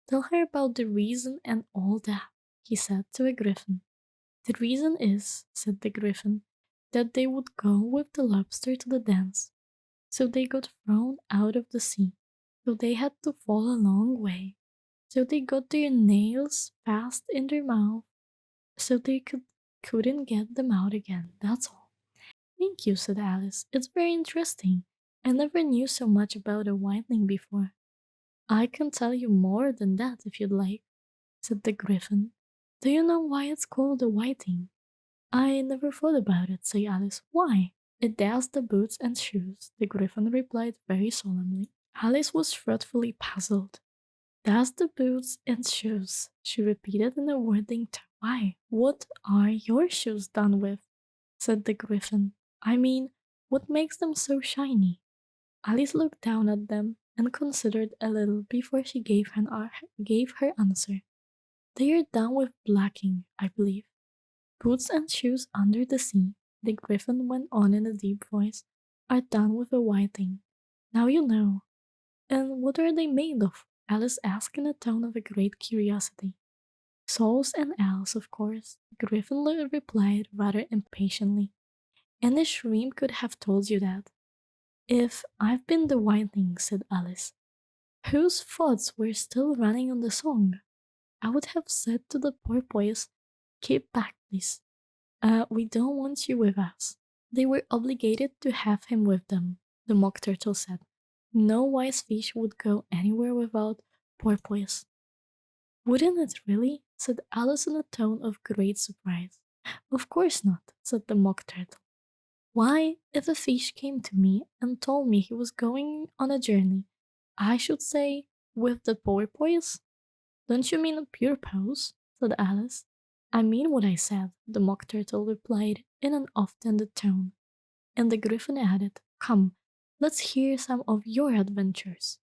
Tell her about the reason and all that, he said to a griffin. The reason is, said the griffin, that they would go with the lobster to the dance. So they got thrown out of the sea. So they had to fall a long way. So they got their nails fast in their mouth. So they couldn't get them out again. That's all. Thank you, said Alice. It's very interesting. I never knew so much about a whitening before. I can tell you more than that if you'd like, said the griffin. Do you know why it's called a whiting? I never thought about it, said Alice. Why? It does the boots and shoes, the griffin replied very solemnly. Alice was thoughtfully puzzled. Does the boots and shoes, she repeated in a wording tone. Why? What are your shoes done with? Said the griffin. I mean, what makes them so shiny? Alice looked down at them and considered a little before she gave her answer. They are done with blacking, I believe. Boots and shoes under the sea, the griffin went on in a deep voice, are done with a whiting. Now you know. And what are they made of? Alice asked in a tone of a great curiosity. Soles and owls, of course, the griffin replied rather impatiently. Any shrimp could have told you that. If I've been the whiting, said Alice, whose thoughts were still running on the song, I would have said to the porpoise, keep back, please. We don't want you with us. They were obligated to have him with them, the mock turtle said. No wise fish would go anywhere without porpoise. Wouldn't it really? Said Alice in a tone of great surprise. Of course not, said the mock turtle. Why, if a fish came to me and told me he was going on a journey, I should say, with the porpoise? Don't you mean a porpoise? Said Alice. I mean what I said, the mock turtle replied in an offended tone. And the griffin added, come, let's hear some of your adventures.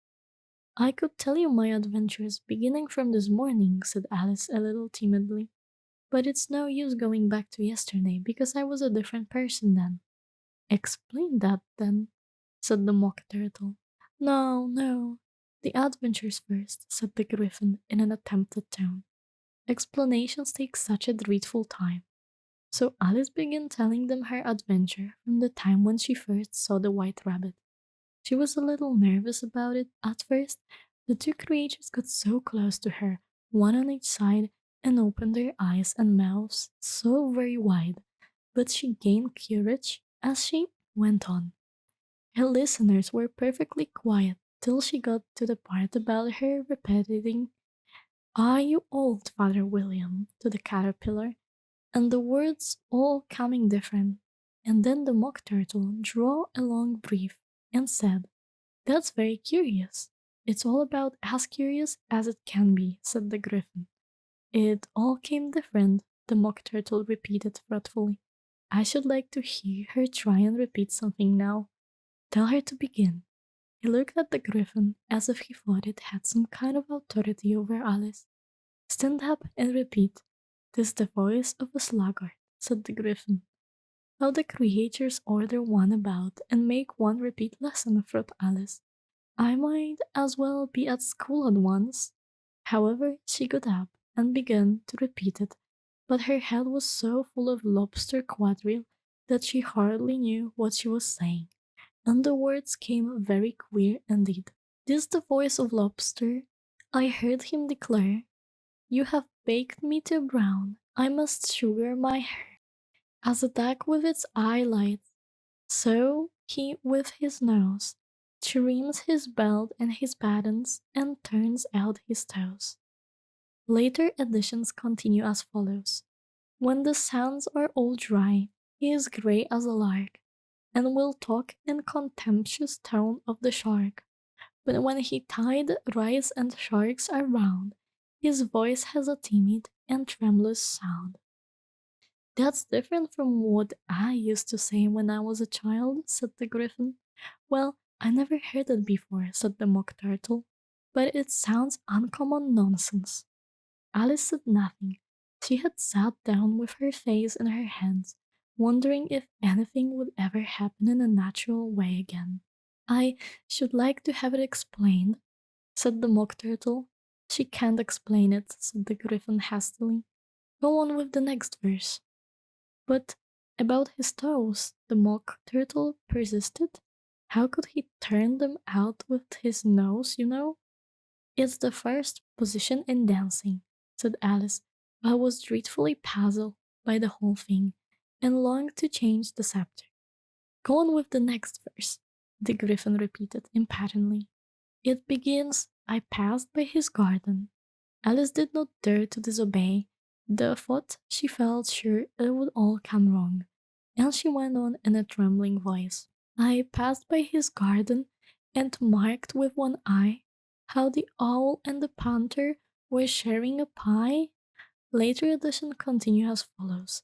I could tell you my adventures beginning from this morning, said Alice a little timidly. But it's no use going back to yesterday because I was a different person then. Explain that then, said the mock turtle. No, no. The adventures first, said the griffin in an attempted tone. Explanations take such a dreadful time. So Alice began telling them her adventure from the time when she first saw the white rabbit. She was a little nervous about it at first. The two creatures got so close to her, one on each side, and opened their eyes and mouths so very wide, but she gained courage as she went on. Her listeners were perfectly quiet till she got to the part about her repeating, are you old, Father William, to the caterpillar, and the words all coming different. And then the mock turtle drew a long breath and said, that's very curious. It's all about as curious as it can be, said the griffin. It all came different, the mock turtle repeated thoughtfully. I should like to hear her try and repeat something now. Tell her to begin. He looked at the griffin as if he thought it had some kind of authority over Alice. Stand up and repeat. "'Tis the voice of a sluggard," said the griffin. How the creators order one about and make one repeat lesson, thought Alice. I might as well be at school at once. However, she got up and began to repeat it, but her head was so full of lobster quadrille that she hardly knew what she was saying, and the words came very queer indeed. "'Tis the voice of Lobster," I heard him declare. "You have baked me too brown, I must sugar my hair. As a duck with its eye lights, so he with his nose trims his belt and his buttons and turns out his toes." Later editions continue as follows. "When the sands are all dry, he is grey as a lark, and will talk in contemptuous tone of the shark. But when he tide rise and sharks are round, his voice has a timid and tremulous sound." "That's different from what I used to say when I was a child," said the griffin. "Well, I never heard it before," said the mock turtle, "but it sounds uncommon nonsense." Alice said nothing. She had sat down with her face in her hands, wondering if anything would ever happen in a natural way again. I should like to have it explained, said the Mock Turtle. She can't explain it, said the Griffin hastily. Go on with the next verse. But about his toes, the Mock Turtle persisted. How could he turn them out with his nose? It's the first position in dancing, said Alice, who was dreadfully puzzled by the whole thing, and longed to change the scepter. Go on with the next verse, the Griffin repeated impatiently. It begins, I passed by his garden. Alice did not dare to disobey, the thought she felt sure it would all come wrong, and she went on in a trembling voice. I passed by his garden and marked with one eye how the owl and the panther were sharing a pie. Later edition continue as follows.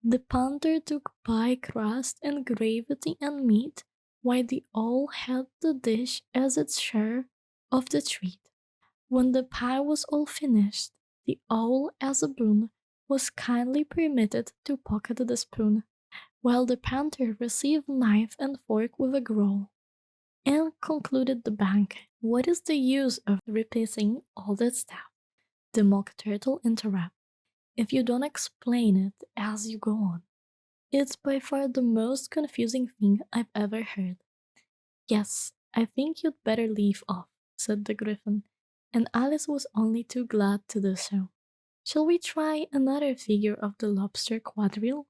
The panther took pie crust and gravy and meat, while the owl had the dish as its share of the treat. When the pie was all finished, the owl, as a boon, was kindly permitted to pocket the spoon, while the panther received knife and fork with a growl, and concluded the banquet. What is the use of repeating all that stuff? The Mock Turtle interrupted. If you don't explain it as you go on. It's by far the most confusing thing I've ever heard. Yes, I think you'd better leave off, said the Griffin, and Alice was only too glad to do so. Shall we try another figure of the lobster quadrille?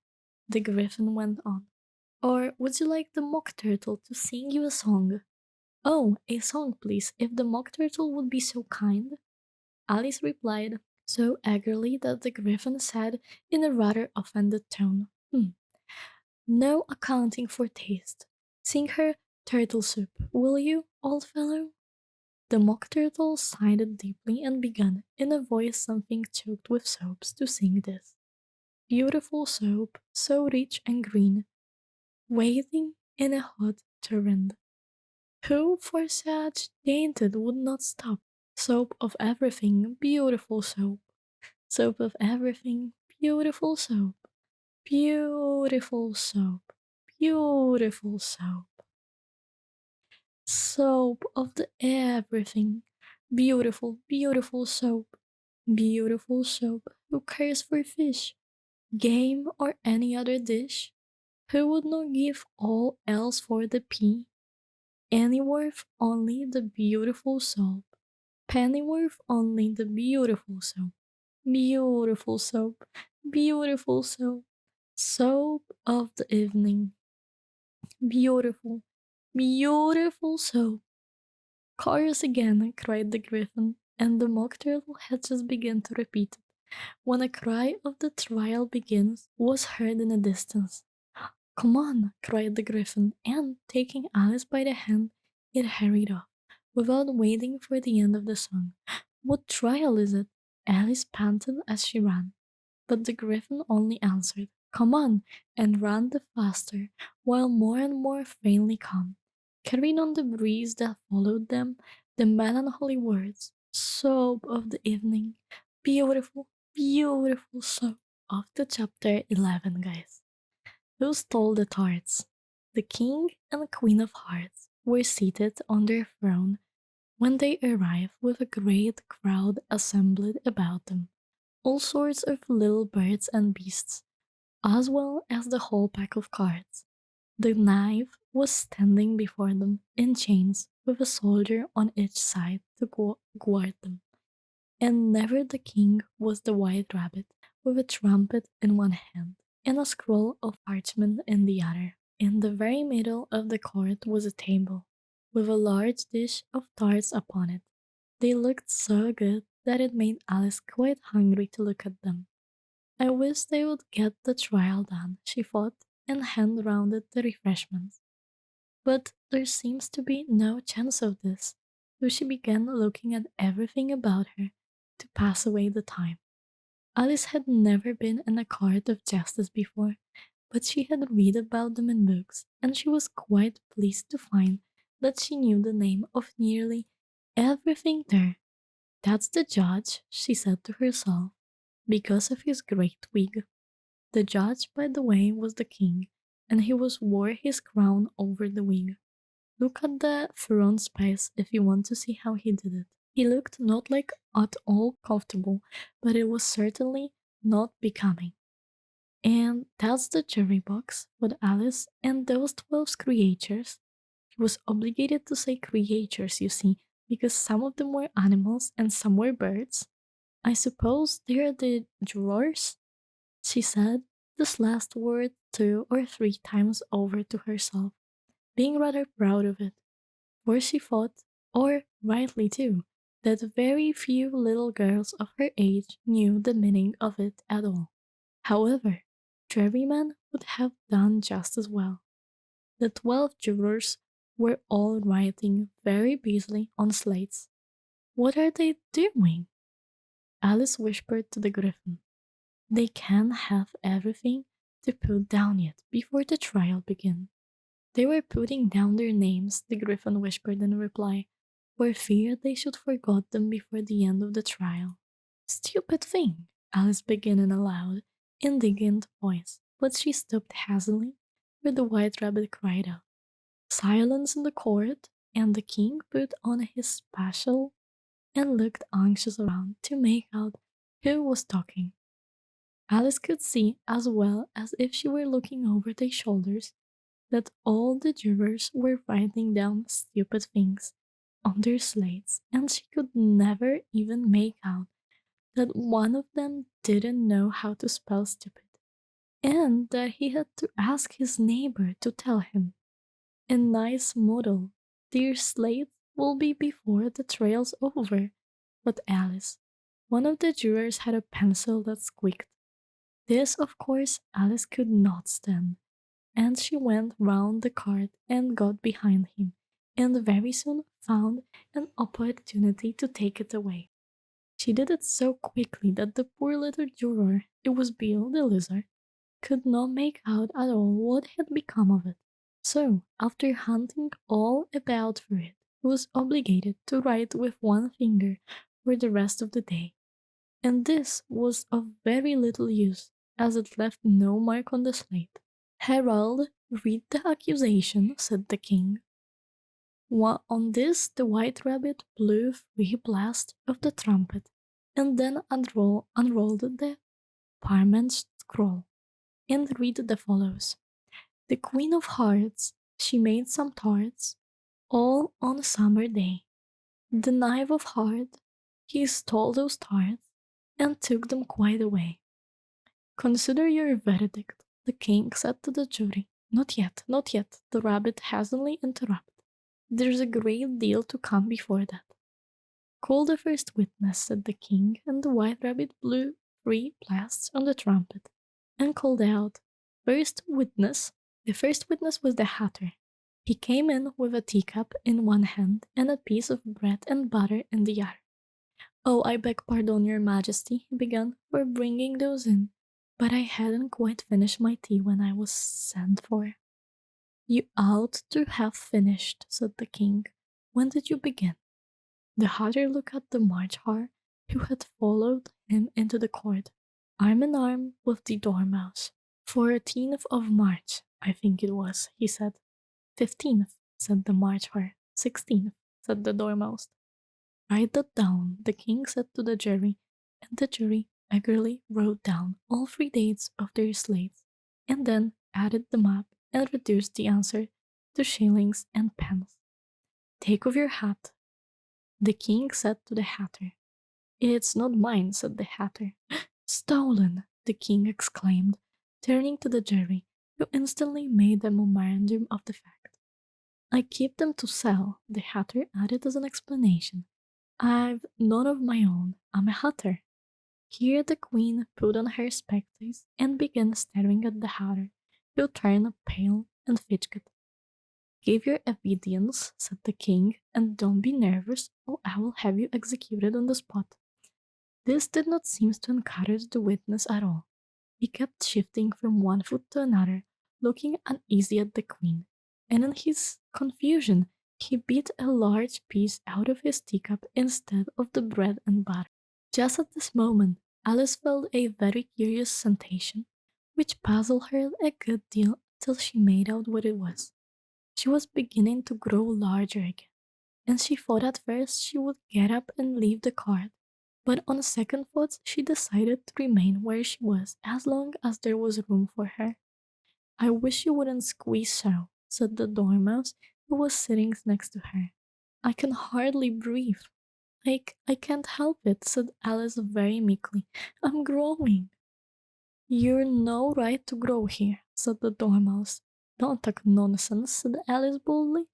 The Griffin went on. Or would you like the Mock Turtle to sing you a song? Oh, a song, please, if the Mock Turtle would be so kind. Alice replied, so eagerly that the Griffin said in a rather offended tone, No accounting for taste. Sing her turtle soup, will you, old fellow? The Mock Turtle sighed deeply and began, in a voice something choked with sobs, to sing this. Beautiful soap, so rich and green, waiting in a hot torrent. Who for such dainted would not stop? Soap of everything, beautiful soap. Soap of everything, beautiful soap. Beautiful soap. Beautiful soap. Soap of the everything. Beautiful, beautiful soap. Beautiful soap. Who cares for fish, game, or any other dish? Who would not give all else for the pea? Pennyworth only the beautiful soap. Pennyworth only the beautiful soap. Beautiful soap. Beautiful soap. Soap of the evening. Beautiful, beautiful soap. Chorus again, cried the Griffin, and the Mock Turtle had just begun to repeat it, when a cry of the trial begins was heard in the distance. Come on, cried the Griffin, and, taking Alice by the hand, it hurried off, without waiting for the end of the song. What trial is it? Alice panted as she ran, but the Griffin only answered, Come on, and ran the faster, while more and more faintly calm, carrying on the breeze that followed them the melancholy words, Soap of the evening, beautiful, beautiful soap of the chapter 11, guys. Who stole the tarts? The King and Queen of Hearts were seated on their throne when they arrived, with a great crowd assembled about them, all sorts of little birds and beasts, as well as the whole pack of cards. The knife was standing before them in chains, with a soldier on each side to guard them. And never the king was the white rabbit, with a trumpet in one hand and a scroll of parchment in the other. In the very middle of the court was a table, with a large dish of tarts upon it. They looked so good that it made Alice quite hungry to look at them. I wish they would get the trial done, she thought, and hand rounded the refreshments. But there seems to be no chance of this, so she began looking at everything about her to pass away the time. Alice had never been in a court of justice before, but she had read about them in books, and she was quite pleased to find that she knew the name of nearly everything there. That's the judge, she said to herself, because of his great wig. The judge, by the way, was the king, and he wore his crown over the wig. Look at the frontispice if you want to see how he did it. He looked not like at all comfortable, but it was certainly not becoming. And that's the jury box with Alice and those 12 creatures. He was obligated to say creatures, you see, because some of them were animals and some were birds. I suppose they're the jurors, she said this last word 2 or 3 times over to herself, being rather proud of it, for she thought, or rightly too, that very few little girls of her age knew the meaning of it at all. However, Juryman would have done just as well. The 12 jurors were all writing very busily on slates. What are they doing? Alice whispered to the griffin. They can't have everything to put down yet before the trial begins. They were putting down their names, the griffin whispered in reply, for fear they should forget them before the end of the trial. Stupid thing, Alice began in a loud, indignant voice, but she stopped hastily, for the white rabbit cried out. Silence in the court, and the king put on his special and looked anxious around to make out who was talking. Alice could see, as well as if she were looking over their shoulders, that all the jurors were writing down stupid things on their slates, and she could never even make out that one of them didn't know how to spell stupid, and that he had to ask his neighbor to tell him. A nice model. Their slate will be before the trial's over. But Alice, one of the jurors had a pencil that squeaked. This, of course, Alice could not stand, and she went round the cart and got behind him, and very soon found an opportunity to take it away. She did it so quickly that the poor little juror, it was Bill the lizard, could not make out at all what had become of it. So, after hunting all about for it, he was obligated to write with one finger for the rest of the day. And this was of very little use, as it left no mark on the slate. Herald, read the accusation, said the king. On this, the white rabbit blew 3 blasts of the trumpet, and then unrolled the parchment scroll, and read the follows. The Queen of Hearts, she made some tarts, all on a summer day. The Knave of Hearts, he stole those tarts, and took them quite away. Consider your verdict, the king said to the jury. Not yet, not yet, the rabbit hastily interrupted. There's a great deal to come before that. Call the first witness, said the king, and the white rabbit blew 3 blasts on the trumpet, and called out, First witness. The first witness was the Hatter. He came in with a teacup in one hand and a piece of bread and butter in the other. Oh, I beg pardon, your majesty, he began, for bringing those in, but I hadn't quite finished my tea when I was sent for. You ought to have finished, said the king. When did you begin? The Hatter looked at the March Hare, who had followed him into the court, arm in arm with the Dormouse. 14th of March, I think it was, he said. 15th, said the March Hare. 16th, said the Dormouse. Write that down, the king said to the jury, and the jury eagerly wrote down all 3 dates of their slates, and then added them up and reduced the answer to shillings and pence. Take off your hat, the king said to the Hatter. It's not mine, said the Hatter. Stolen, the king exclaimed, turning to the jury, who instantly made a memorandum of the fact. I keep them to sell, the Hatter added as an explanation. I've none of my own. I'm a Hatter. Here the queen put on her spectacles and began staring at the Hatter, who turned pale and fidgeted. Give your obedience, said the king, and don't be nervous, or I will have you executed on the spot. This did not seem to encourage the witness at all. He kept shifting from one foot to another, looking uneasy at the queen, and in his confusion he beat a large piece out of his teacup instead of the bread and butter. Just at this moment, Alice felt a very curious sensation, which puzzled her a good deal till she made out what it was. She was beginning to grow larger again, and she thought at first she would get up and leave the cart. But on second thoughts, she decided to remain where she was as long as there was room for her. I wish you wouldn't squeeze so, said the dormouse who was sitting next to her. I can hardly breathe. I can't help it, said Alice very meekly. I'm growing. You're no right to grow here, said the dormouse. Don't talk nonsense, said Alice boldly.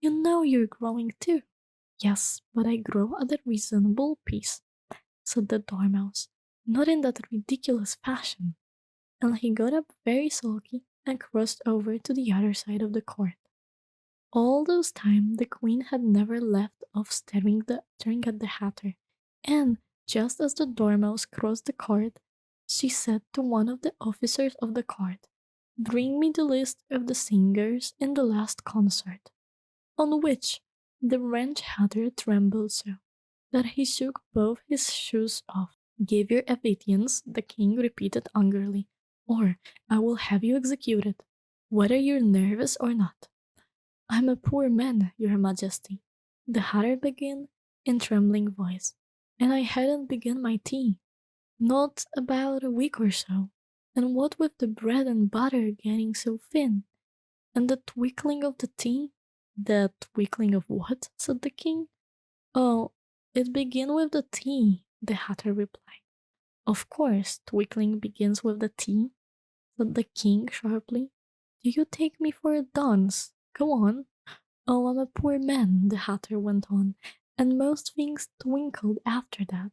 You know you're growing too. Yes, but I grow at a reasonable pace, said the dormouse. Not in that ridiculous fashion. And he got up very sulky and crossed over to the other side of the court. All those time the queen had never left off staring at the hatter, and just as the dormouse crossed the court, she said to one of the officers of the court, "Bring me the list of the singers in the last concert." On which the wretched hatter trembled so that he shook both his shoes off. "Give your obedience," the king repeated angrily, "or I will have you executed, whether you're nervous or not." "I'm a poor man, your majesty," the hatter began in trembling voice, "and I hadn't begun my tea, not about a week or so, and what with the bread and butter getting so thin, and the twinkling of the tea—" "The twinkling of what?" said the king. "Oh, it began with the tea," the hatter replied. "Of course, twinkling begins with the tea," said the king sharply. "Do you take me for a dunce? Go on." "Oh, I'm a poor man," the hatter went on, "and most things twinkled after that.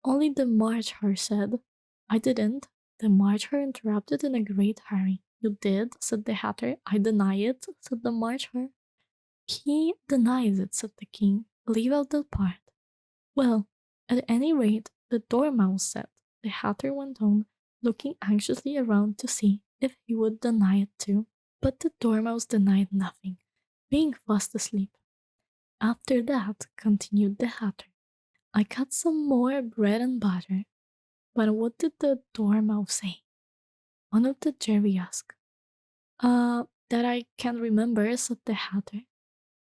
Only the March Hare said—" "I didn't," the March Hare interrupted in a great hurry. "You did," said the hatter. "I deny it," said the March Hare. "He denies it," said the king. "Leave out that part." "Well, at any rate, the dormouse said," the hatter went on, looking anxiously around to see if he would deny it too. But the dormouse denied nothing, being fast asleep. "After that," continued the hatter, "I cut some more bread and butter." "But what did the dormouse say?" one of the jury asked. That I can't remember," said the hatter.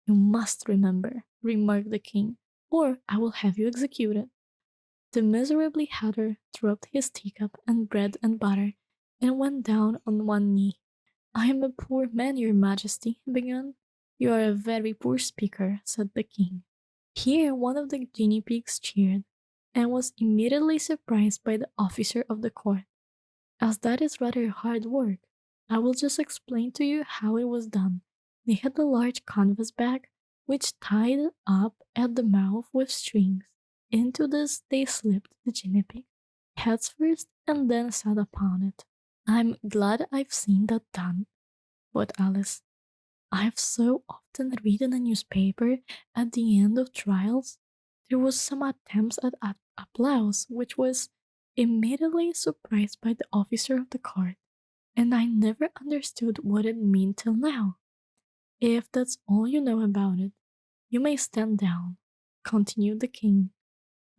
"You must remember," remarked the king, "or I will have you executed." The miserable hatter dropped his teacup and bread and butter, and went down on one knee. "I am a poor man, your majesty," he began. "You are a very poor speaker," said the king. Here one of the guinea pigs cheered, and was immediately surprised by the officer of the court. "As that is rather hard work, I will just explain to you how it was done." They had a large canvas bag, which tied up at the mouth with strings. Into this they slipped the guinea pig, heads first, and then sat upon it. "I'm glad I've seen that done," thought Alice. "I've so often read in a newspaper at the end of trials there was some attempts at applause, which was immediately surprised by the officer of the court, and I never understood what it meant till now. If that's all you know about it, you may stand down," continued the king.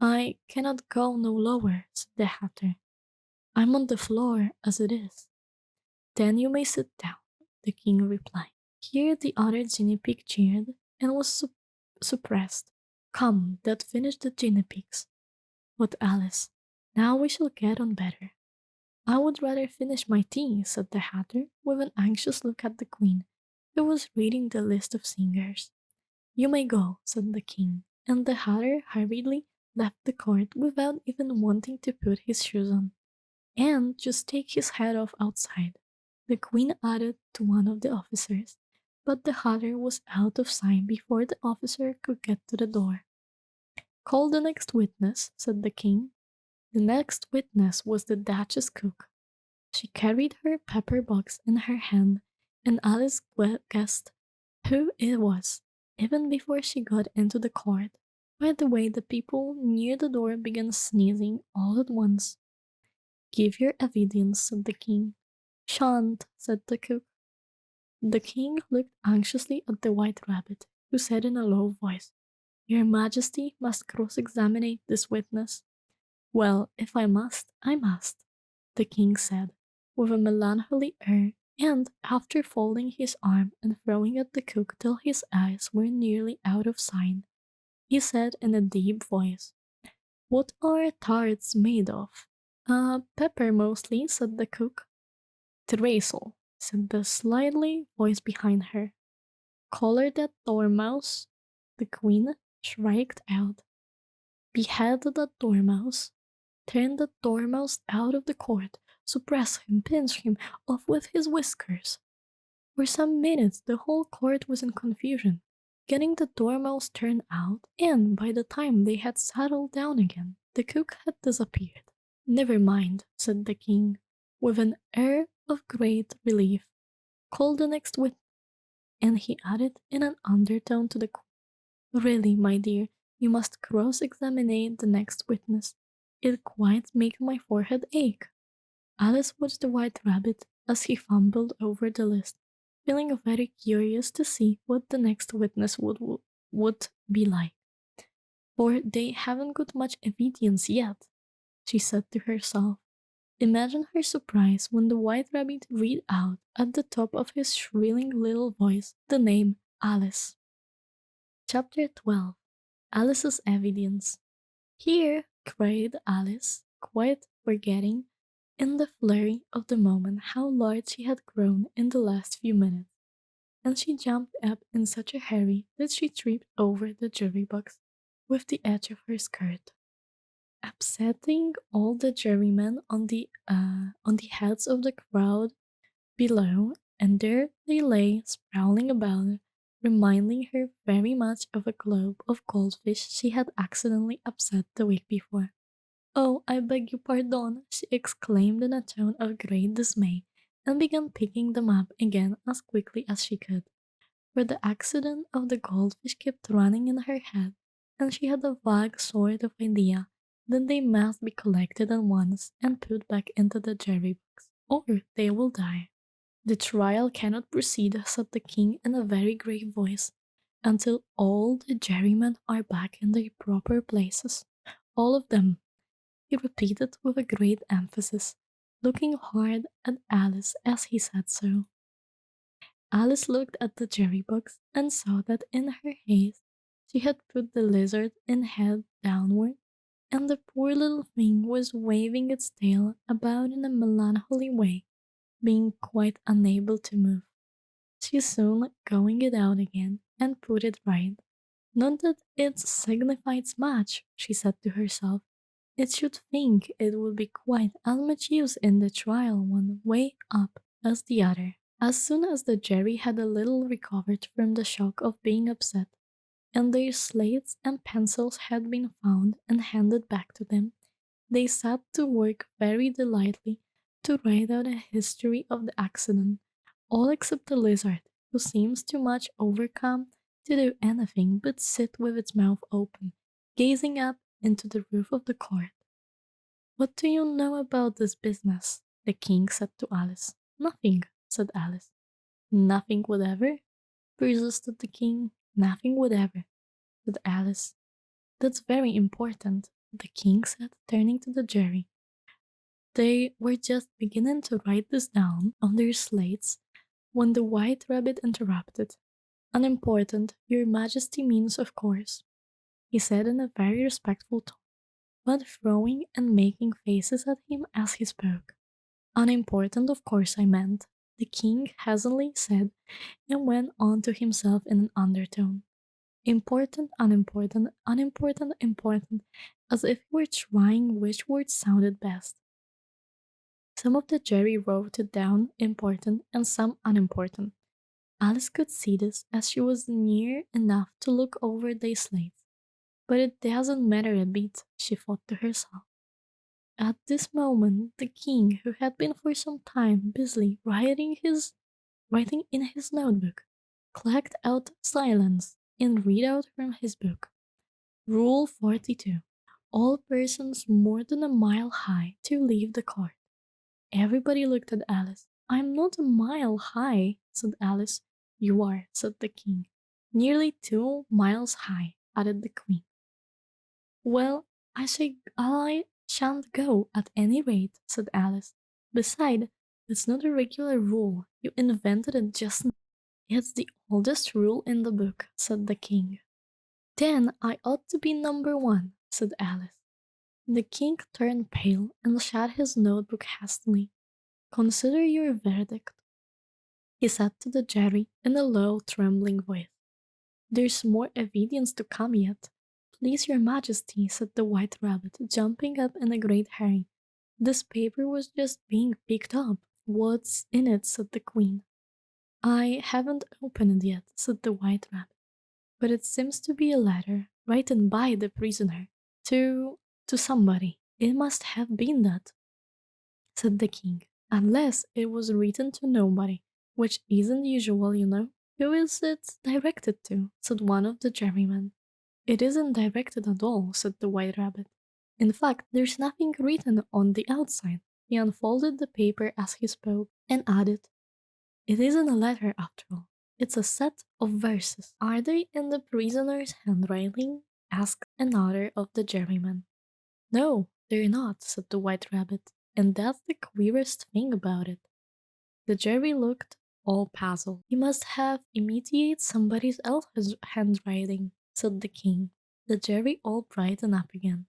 "I cannot go no lower," said the hatter. "I'm on the floor as it is." "Then you may sit down," the king replied. Here the other guinea pig cheered, and was suppressed. "Come, that finished the guinea pigs," thought Alice. "Now we shall get on better." "I would rather finish my tea," said the hatter, with an anxious look at the queen, who was reading the list of singers. "You may go," said the king, and the hatter hurriedly left the court without even wanting to put his shoes on, and just take his hat off outside. The queen added to one of the officers, but the hatter was out of sight before the officer could get to the door. "Call the next witness," said the king. The next witness was the Duchess cook. She carried her pepper box in her hand, and Alice guessed who it was, even before she got into the court. By the way, the people near the door began sneezing all at once. "Give your evidence," said the king. "Shan't," said the cook. The king looked anxiously at the white rabbit, who said in a low voice, "Your majesty must cross-examine this witness." "Well, if I must, I must," the king said, with a melancholy air, And after folding his arm and throwing at the cook till his eyes were nearly out of sight, he said in a deep voice, "What are tarts made of?" Pepper mostly, said the cook. Treacle, said the slightly voice behind her. Collar that dormouse, the queen shrieked out. Behead the dormouse. Turn the dormouse out of the court. Suppress him, pinch him off with his whiskers. For some minutes the whole court was in confusion, getting the dormouse turned out, and by the time they had settled down again, the cook had disappeared. "Never mind," said the king, with an air of great relief. "Call the next witness." And he added in an undertone to the queen, "Really, my dear, you must cross-examine the next witness. It quite makes my forehead ache." Alice watched the White Rabbit as he fumbled over the list, feeling very curious to see what the next witness would be like. "For they haven't got much evidence yet," she said to herself. Imagine her surprise when the White Rabbit read out at the top of his shrilling little voice the name Alice. Chapter 12. Alice's Evidence. "Here," cried Alice, quite forgetting in the flurry of the moment how large she had grown in the last few minutes, and she jumped up in such a hurry that she tripped over the jury box with the edge of her skirt, upsetting all the jurymen on the heads of the crowd below, and there they lay sprawling about, reminding her very much of a globe of goldfish she had accidentally upset the week before. "Oh, I beg your pardon," she exclaimed in a tone of great dismay, and began picking them up again as quickly as she could, for the accident of the goldfish kept running in her head, and she had a vague sort of idea that they must be collected at once and put back into the jury box, or they will die. "The trial cannot proceed," said the king in a very grave voice, "until all the jurymen are back in their proper places. All of them," he repeated with a great emphasis, looking hard at Alice as he said so. Alice looked at the jury box and saw that in her haste she had put the lizard in head downward, and the poor little thing was waving its tail about in a melancholy way, being quite unable to move. She soon going it out again and put it right. "Not that it signifies much," she said to herself. "It should think it would be quite as much use in the trial one way up as the other." As soon as the jury had a little recovered from the shock of being upset, and their slates and pencils had been found and handed back to them, they set to work very delightfully to write out a history of the accident, all except the lizard, who seems too much overcome to do anything but sit with its mouth open, gazing up into the roof of the court. "What do you know about this business?" the king said to Alice. "Nothing," said Alice. "Nothing whatever?" persisted the king. "Nothing whatever," said Alice. "That's very important," the king said, turning to the jury. They were just beginning to write this down on their slates when the White Rabbit interrupted. "Unimportant, your majesty means, of course," he said in a very respectful tone, but throwing and making faces at him as he spoke. "Unimportant, of course I meant," the king hastily said, and went on to himself in an undertone. "Important, unimportant, unimportant, important, as if he were trying which word sounded best." Some of the jury wrote it down important and some unimportant. Alice could see this as she was near enough to look over their slates. "But it doesn't matter a bit," she thought to herself. At this moment, the king, who had been for some time busily writing in his notebook, clacked out "Silence" and read out from his book. "Rule 42. All persons more than a mile high to leave the court." Everybody looked at Alice. "I'm not a mile high," said Alice. "You are," said the king. "Nearly 2 miles high," added the queen. "Well, I shan't go at any rate," said Alice. "Beside, It's not a regular rule. You invented it just now. It's the oldest rule in the book, said the king. Then I ought to be number one, said Alice. The king turned pale and shut his notebook hastily. Consider your verdict, he said to the jury in a low, trembling voice. There's more evidence to come yet. Please, your majesty, said the white rabbit, jumping up in a great hurry. This paper was just being picked up. What's in it? Said the queen. I haven't opened it yet, said the white rabbit. But it seems to be a letter written by the prisoner to somebody. It must have been that, said the king, unless it was written to nobody, which isn't usual, you know. Who is it directed to? Said one of the jurymen. It isn't directed at all, said the white rabbit. In fact, there's nothing written on the outside. He unfolded the paper as he spoke and added, It isn't a letter after all. It's a set of verses. Are they in the prisoner's handwriting? Asked another of the jurymen. No, they're not, said the white rabbit, and that's the queerest thing about it. The jury looked all puzzled. He must have imitated somebody else's handwriting, said the king. The jury all brightened up again.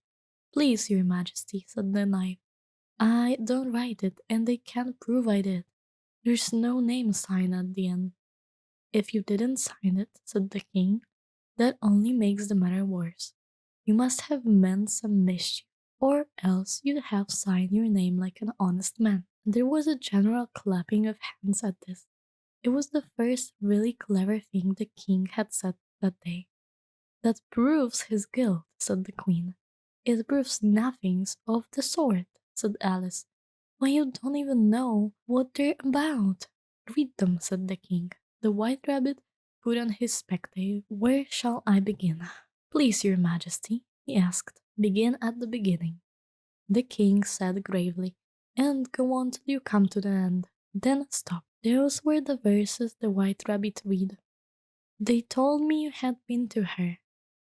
Please, your majesty, said the knight. I don't write it, and they can't prove I did. There's no name signed at the end. If you didn't sign it, said the king, that only makes the matter worse. You must have meant some mischief, or else you'd have signed your name like an honest man. There was a general clapping of hands at this. It was the first really clever thing the king had said that day. That proves his guilt, said the queen. It proves nothing of the sort, said Alice. Why, you don't even know what they're about. Read them, said the king. The white rabbit put on his spectacles. Where shall I begin? Please, your majesty, he asked. Begin at the beginning. The king said gravely, and go on till you come to the end. Then stop. Those were the verses the white rabbit read. They told me you had been to her,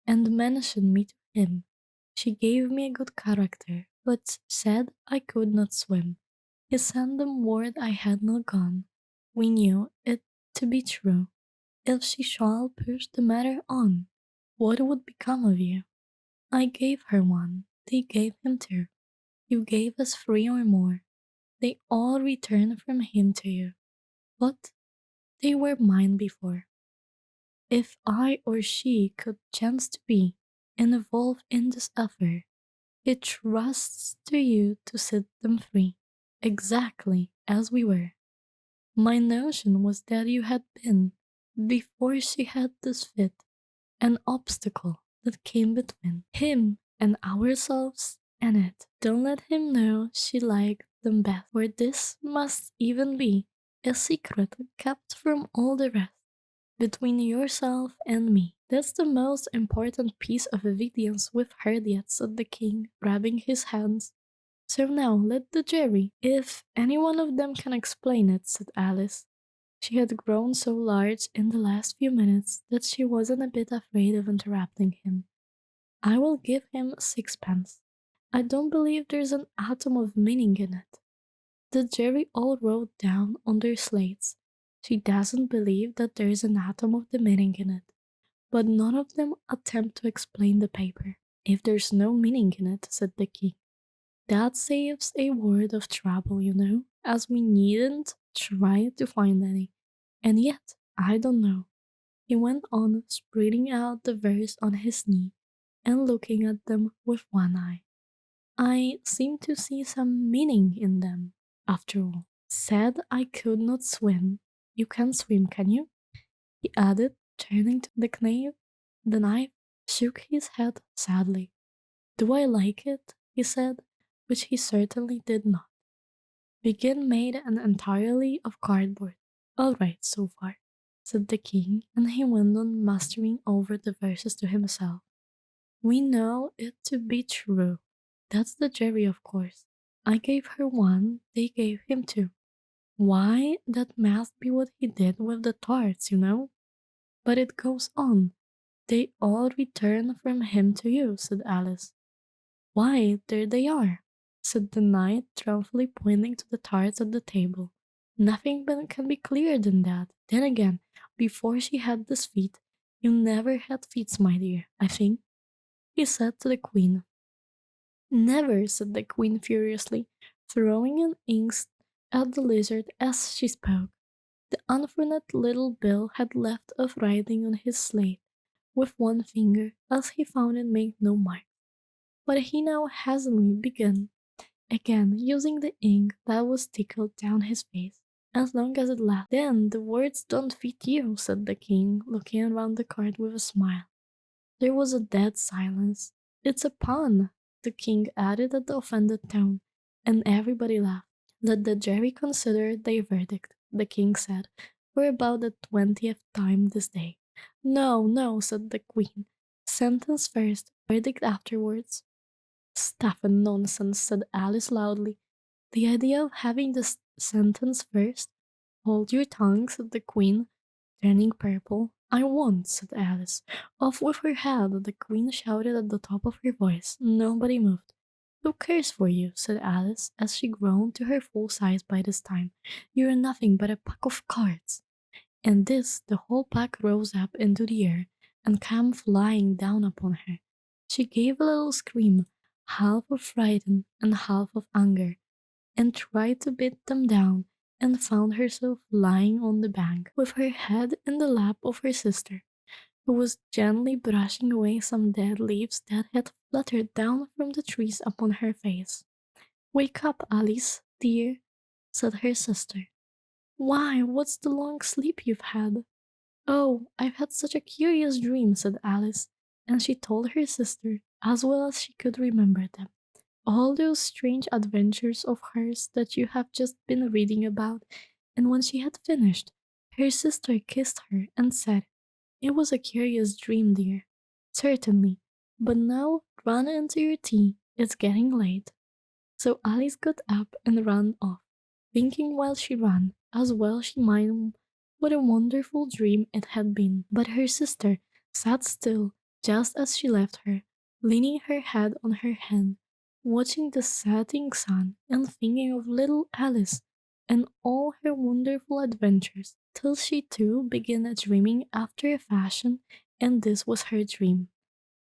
and mentioned me to him. She gave me a good character, but said I could not swim. He sent them word I had not gone. We knew it to be true. If she shall push the matter on, what would become of you? I gave her one, they gave him two. You gave us three or more. They all returned from him to you. But they were mine before. If I or she could chance to be involved in this affair, it trusts to you to set them free, exactly as we were. My notion was that you had been, before she had this fit, an obstacle that came between him and ourselves and it. Don't let him know she liked them best, for this must even be a secret kept from all the rest, between yourself and me. That's the most important piece of evidence we've heard yet, said the king, rubbing his hands. So now let the jury, if any one of them can explain it, said Alice. She had grown so large in the last few minutes that she wasn't a bit afraid of interrupting him. I will give him sixpence. I don't believe there's an atom of meaning in it. The jury all wrote down on their slates. She doesn't believe that there's an atom of the meaning in it, but none of them attempt to explain the paper. If there's no meaning in it, said the king, that saves a world of trouble, you know, as we needn't try to find any. And yet, I don't know. He went on, spreading out the verse on his knee and looking at them with one eye. I seem to see some meaning in them, after all. Said I could not swim. You can swim, can you? He added, turning to the knave. The knife shook his head sadly. Do I like it? He said, which he certainly did not. Begin made an entirely of cardboard. All right, so far, said the king, and he went on mustering over the verses to himself. We know it to be true. That's the jury, of course. I gave her one, they gave him two. Why, that must be what he did with the tarts, you know. But it goes on. They all return from him to you, said Alice. Why, there they are, said the knight, triumphantly pointing to the tarts at the table. Can be clearer than that. Then again, before she had this feat, you never had feats, my dear, I think, he said to the queen. Never, said the queen furiously, throwing an inks at the lizard as she spoke. The unfortunate little Bill had left off writing on his slate with one finger, as he found it made no mark. But he now hastily began again, using the ink that was tickled down his face, as long as it lasted. Then the words don't fit you, said the king, looking around the card with a smile. There was a dead silence. It's a pun, the king added at the offended tone, and everybody laughed. Let the jury consider their verdict, the king said, for about the 20th time this day. No, no, said the queen. Sentence first, verdict afterwards. Stuff and nonsense, said Alice loudly. The idea of having the sentence first. Hold your tongue, said the queen, turning purple. I won't, said Alice. Off with her head, the queen shouted at the top of her voice. Nobody moved. Who cares for you, said Alice, as she grown to her full size by this time. You're nothing but a pack of cards. And this, the whole pack rose up into the air and came flying down upon her. She gave a little scream, half of fright and half of anger, and tried to beat them down, and found herself lying on the bank with her head in the lap of her sister, who was gently brushing away some dead leaves that had fluttered down from the trees upon her face. Wake up, Alice, dear, said her sister. Why, what's the long sleep you've had? Oh, I've had such a curious dream, said Alice, and she told her sister, as well as she could remember them, all those strange adventures of hers that you have just been reading about, and when she had finished, her sister kissed her and said, It was a curious dream, dear. Certainly, but now run into your tea, it's getting late. So Alice got up and ran off, thinking while she ran, as well she might, what a wonderful dream it had been. But her sister sat still just as she left her, leaning her head on her hand, watching the setting sun and thinking of little Alice and all her wonderful adventures, till she too began a dreaming after a fashion, and this was her dream.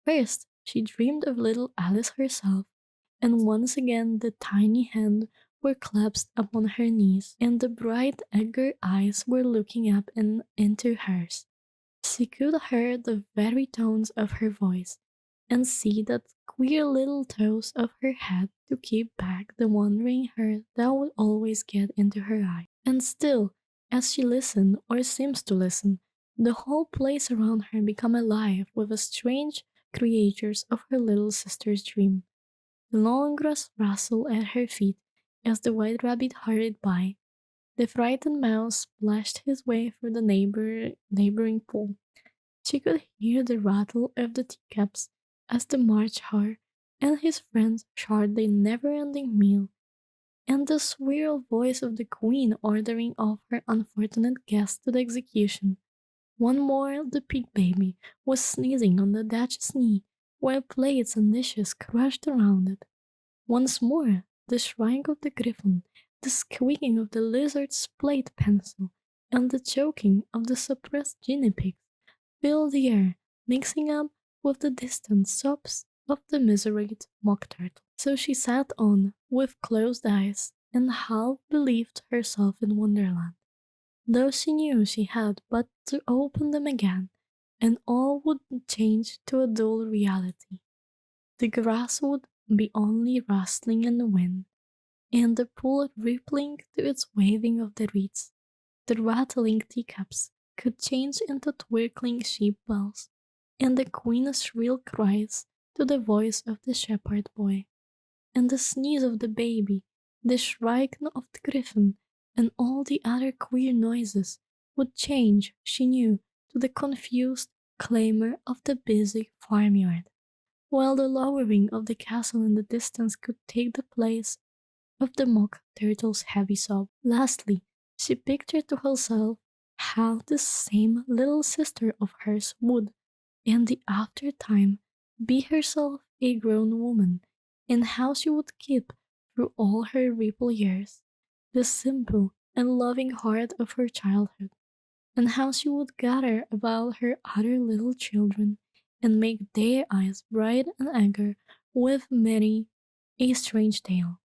First, she dreamed of little Alice herself, and once again the tiny hands were clasped upon her knees, and the bright eager eyes were looking up into hers. She could hear the very tones of her voice, and see that queer little toss of her head to keep back the wandering hair that would always get into her eye. And still, as she listened, or seems to listen, the whole place around her became alive with the strange creatures of her little sister's dream. The long grass rustled at her feet as the white rabbit hurried by. The frightened mouse splashed his way through the neighboring pool. She could hear the rattle of the teacups as the March Hare and his friends shared their never-ending meal, and the shrill voice of the queen ordering off her unfortunate guests to the execution. One more, the pig baby was sneezing on the Duchess's knee, while plates and dishes crashed around it. Once more, the shrieking of the griffin, the squeaking of the lizard's plate pencil, and the choking of the suppressed guinea pigs filled the air, mixing up with the distant sobs of the miserate mock turtle. So she sat on, with closed eyes, and half believed herself in Wonderland, though she knew she had but to open them again, and all would change to a dull reality. The grass would be only rustling in the wind, and the pool rippling to its waving of the reeds. The rattling teacups could change into twinkling sheep bells, and the queen's shrill cries to the voice of the shepherd boy, and the sneeze of the baby, the shrieking of the griffin, and all the other queer noises would change, she knew, to the confused clamor of the busy farmyard, while the lowering of the castle in the distance could take the place of the mock turtle's heavy sob. Lastly, she pictured to herself how this same little sister of hers would, in the after time, be herself a grown woman, and how she would keep, through all her ripple years, the simple, and loving heart of her childhood, and how she would gather about her other little children and make their eyes bright and eager with many a strange tale,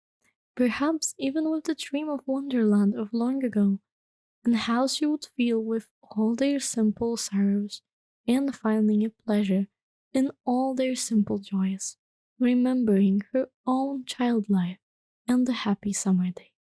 perhaps even with the dream of Wonderland of long ago, and how she would feel with all their simple sorrows and finding a pleasure in all their simple joys, remembering her own child life and the happy summer days.